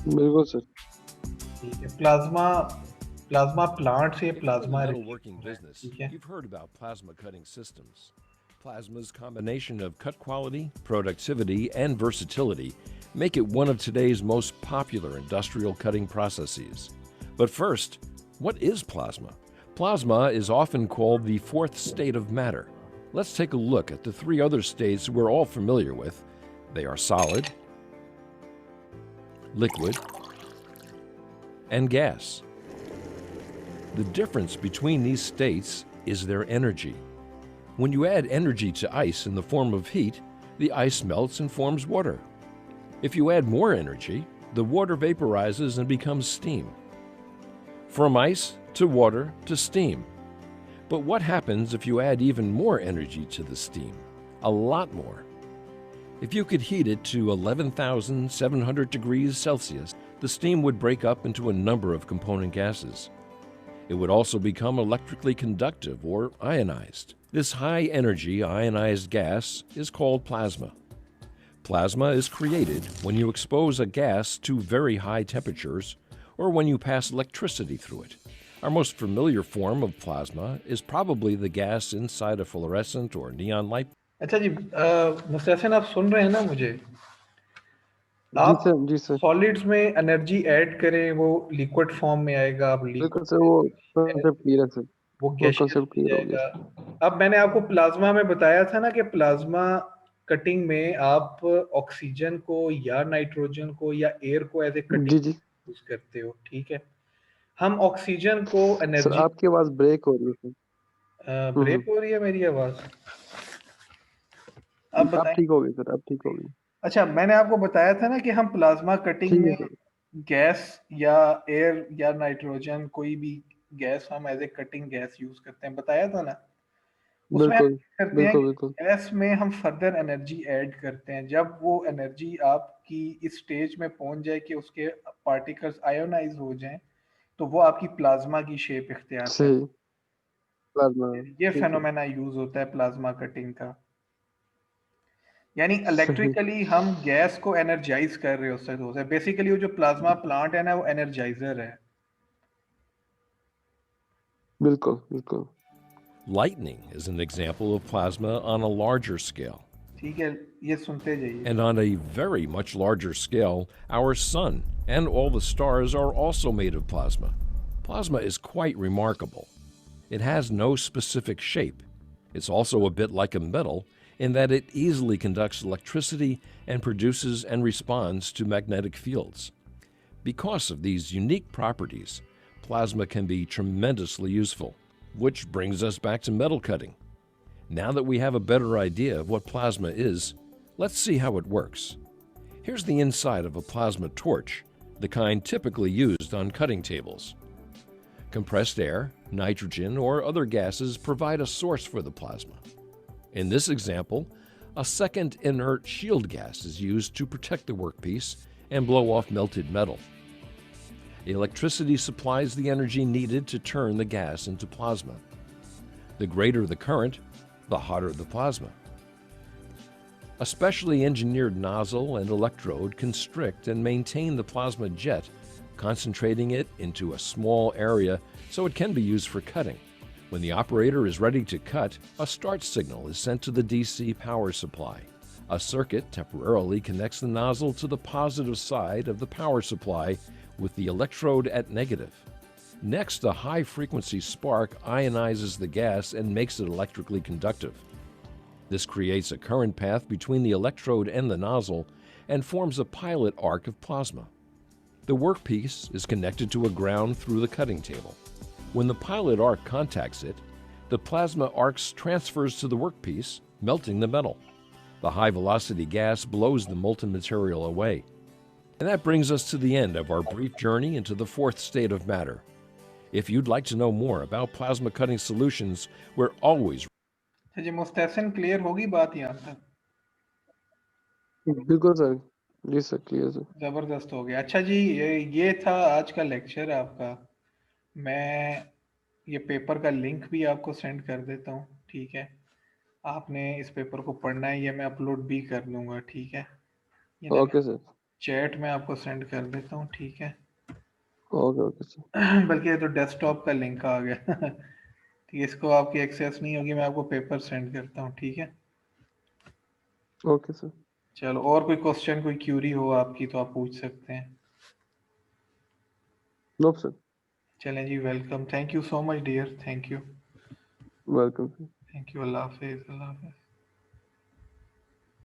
बिल्कुल सर। ठीक है। प्लाज्मा प्लांट से If you're in the plasma metalworking business, ठीक है। you've heard about plasma cutting systems. Plasma's combination of cut quality, productivity, and versatility make it one of today's most popular industrial cutting processes. But first, what is plasma? Plasma is often called the fourth state of matter. Let's take a look at the three other states we're all familiar with. They are solid, liquid, and gas. The difference between these states is their energy. When you add energy to ice in the form of heat, the ice melts and forms water. If you add more energy, the water vaporizes and becomes steam. From ice to water to steam. But what happens if you add even more energy to the steam? A lot more. If you could heat it to 11,700 degrees Celsius, the steam would break up into a number of component gases. It would also become electrically conductive or ionized. This high-energy ionized gas is called plasma. Plasma is created when you expose a gas to very high temperatures or when you pass electricity through it. Our most familiar form of plasma is probably the gas inside a fluorescent or neon light. अच्छा जी, मुस्तहसन आप सुन रहे हैं ना मुझे? जी आप sir, जी sir. Solids में energy add करें, वो लिक्विड फॉर्म में आएगा। आप बिल्कुल सर, वो कॉन्सेप्ट क्लियर है सर। वो वो गैसियस कॉन्सेप्ट हो क्लियर हो गया। जाएगा। अब मैंने आपको प्लाज्मा में बताया था ना कि प्लाज्मा कटिंग में आप ऑक्सीजन को या नाइट्रोजन को या एयर को एज ए जी, कटिंग जी। यूज करते हो, ठीक है। हम ऑक्सीजन को सर एनर्जी आपकी आवाज़ ब्रेक हो रही है सर। ब्रेक हो रही है मेरी आवाज? अब आप बताएं। ठीक हो गई सर, आप ठीक हो गई। अच्छा, मैंने आपको बताया था ना कि हम प्लाज्मा कटिंग ठीक है में सर। गैस या एयर या नाइट्रोजन कोई भी गैस हम as a cutting gas use करते हैं, बताया था ना। उसमें हम बिल्कुल, क्या करते हैं बिल्कुल, कि बिल्कुल। गैस में हम फर्दर एनर्जी ऐड करते हैं। जब वो एनर्जी आपकी इस स्टेज में पहुंच जाए कि उसके पार्टिकल्स आयोनाइज हो जाएं, तो वो आपकी प्लाज्मा की शेप इख्तियार कर। सही, प्लाज़्मा, ये ठीक है। फेनोमेना यूज होता है प्लाज्मा कटिंग का। यानी सही, इलेक्ट्रिकली हम गैस को एनर्जाइज कर रहे होते हैं। बेसिकली वो जो प्लाज्मा प्लांट है ना, वो एनर्जाइजर है। बिल्कुल, बिल्कुल। Lightning is an example of plasma on a larger scale. ठीक है, ये सुनते जाइए। And on a very much larger scale, our sun and all the stars are also made of plasma. Plasma is quite remarkable. It has no specific shape. It's also a bit like a metal in that it easily conducts electricity and produces and responds to magnetic fields. Because of these unique properties, plasma can be tremendously useful, which brings us back to metal cutting. Now that we have a better idea of what plasma is, let's see how it works. Here's the inside of a plasma torch, the kind typically used on cutting tables. Compressed air, nitrogen, or other gases provide a source for the plasma. In this example, a second inert shield gas is used to protect the workpiece and blow off melted metal. Electricity supplies the energy needed to turn the gas into plasma. The greater the current, the hotter the plasma. A specially engineered nozzle and electrode constrict and maintain the plasma jet, concentrating it into a small area so it can be used for cutting. When the operator is ready to cut, a start signal is sent to the DC power supply. A circuit temporarily connects the nozzle to the positive side of the power supply with the electrode at negative. Next, a high-frequency spark ionizes the gas and makes it electrically conductive. This creates a current path between the electrode and the nozzle and forms a pilot arc of plasma. The workpiece is connected to a ground through the cutting table. When the pilot arc contacts it, the plasma arcs transfers to the workpiece, melting the metal. The high-velocity gas blows the molten material away. And that brings us to the end of our brief journey into the fourth state of matter. If you'd like to know more about plasma cutting solutions, we're always ji, Mustehsan clear होगी बात यहाँ तक? बिल्कुल sir, जी sir, clear sir. ज़बरदस्त हो गया। अच्छा जी, ये था आज का लेक्चर आपका। मैं ये पेपर का लिंक भी आपको सेंड कर देता हूँ, ठीक है? आपने इस पेपर को पढ़ना है, ये मैं अपलोड भी कर दूंगा, ठीक है? ये ना ओके सर। चैट में आपको सेंड कर देता हूँ, ठीक है? Okay okay sir. बल्कि ये तो डेस्कटॉप का लिंक आ गया। ठीक है, इसको आपकी एक्सेस नहीं होगी, मैं आपको पेपर सेंड करता हूँ, ठीक है? Okay sir. चलो, और कोई क्वेश्चन, कोई क्यूरी हो आपकी तो आप पूछ सकते हैं। No sir. चलें जी, welcome, thank you so much dear, thank you, welcome sir. Thank you, अल्लाह हाफिज़, अल्लाह हाफिज़।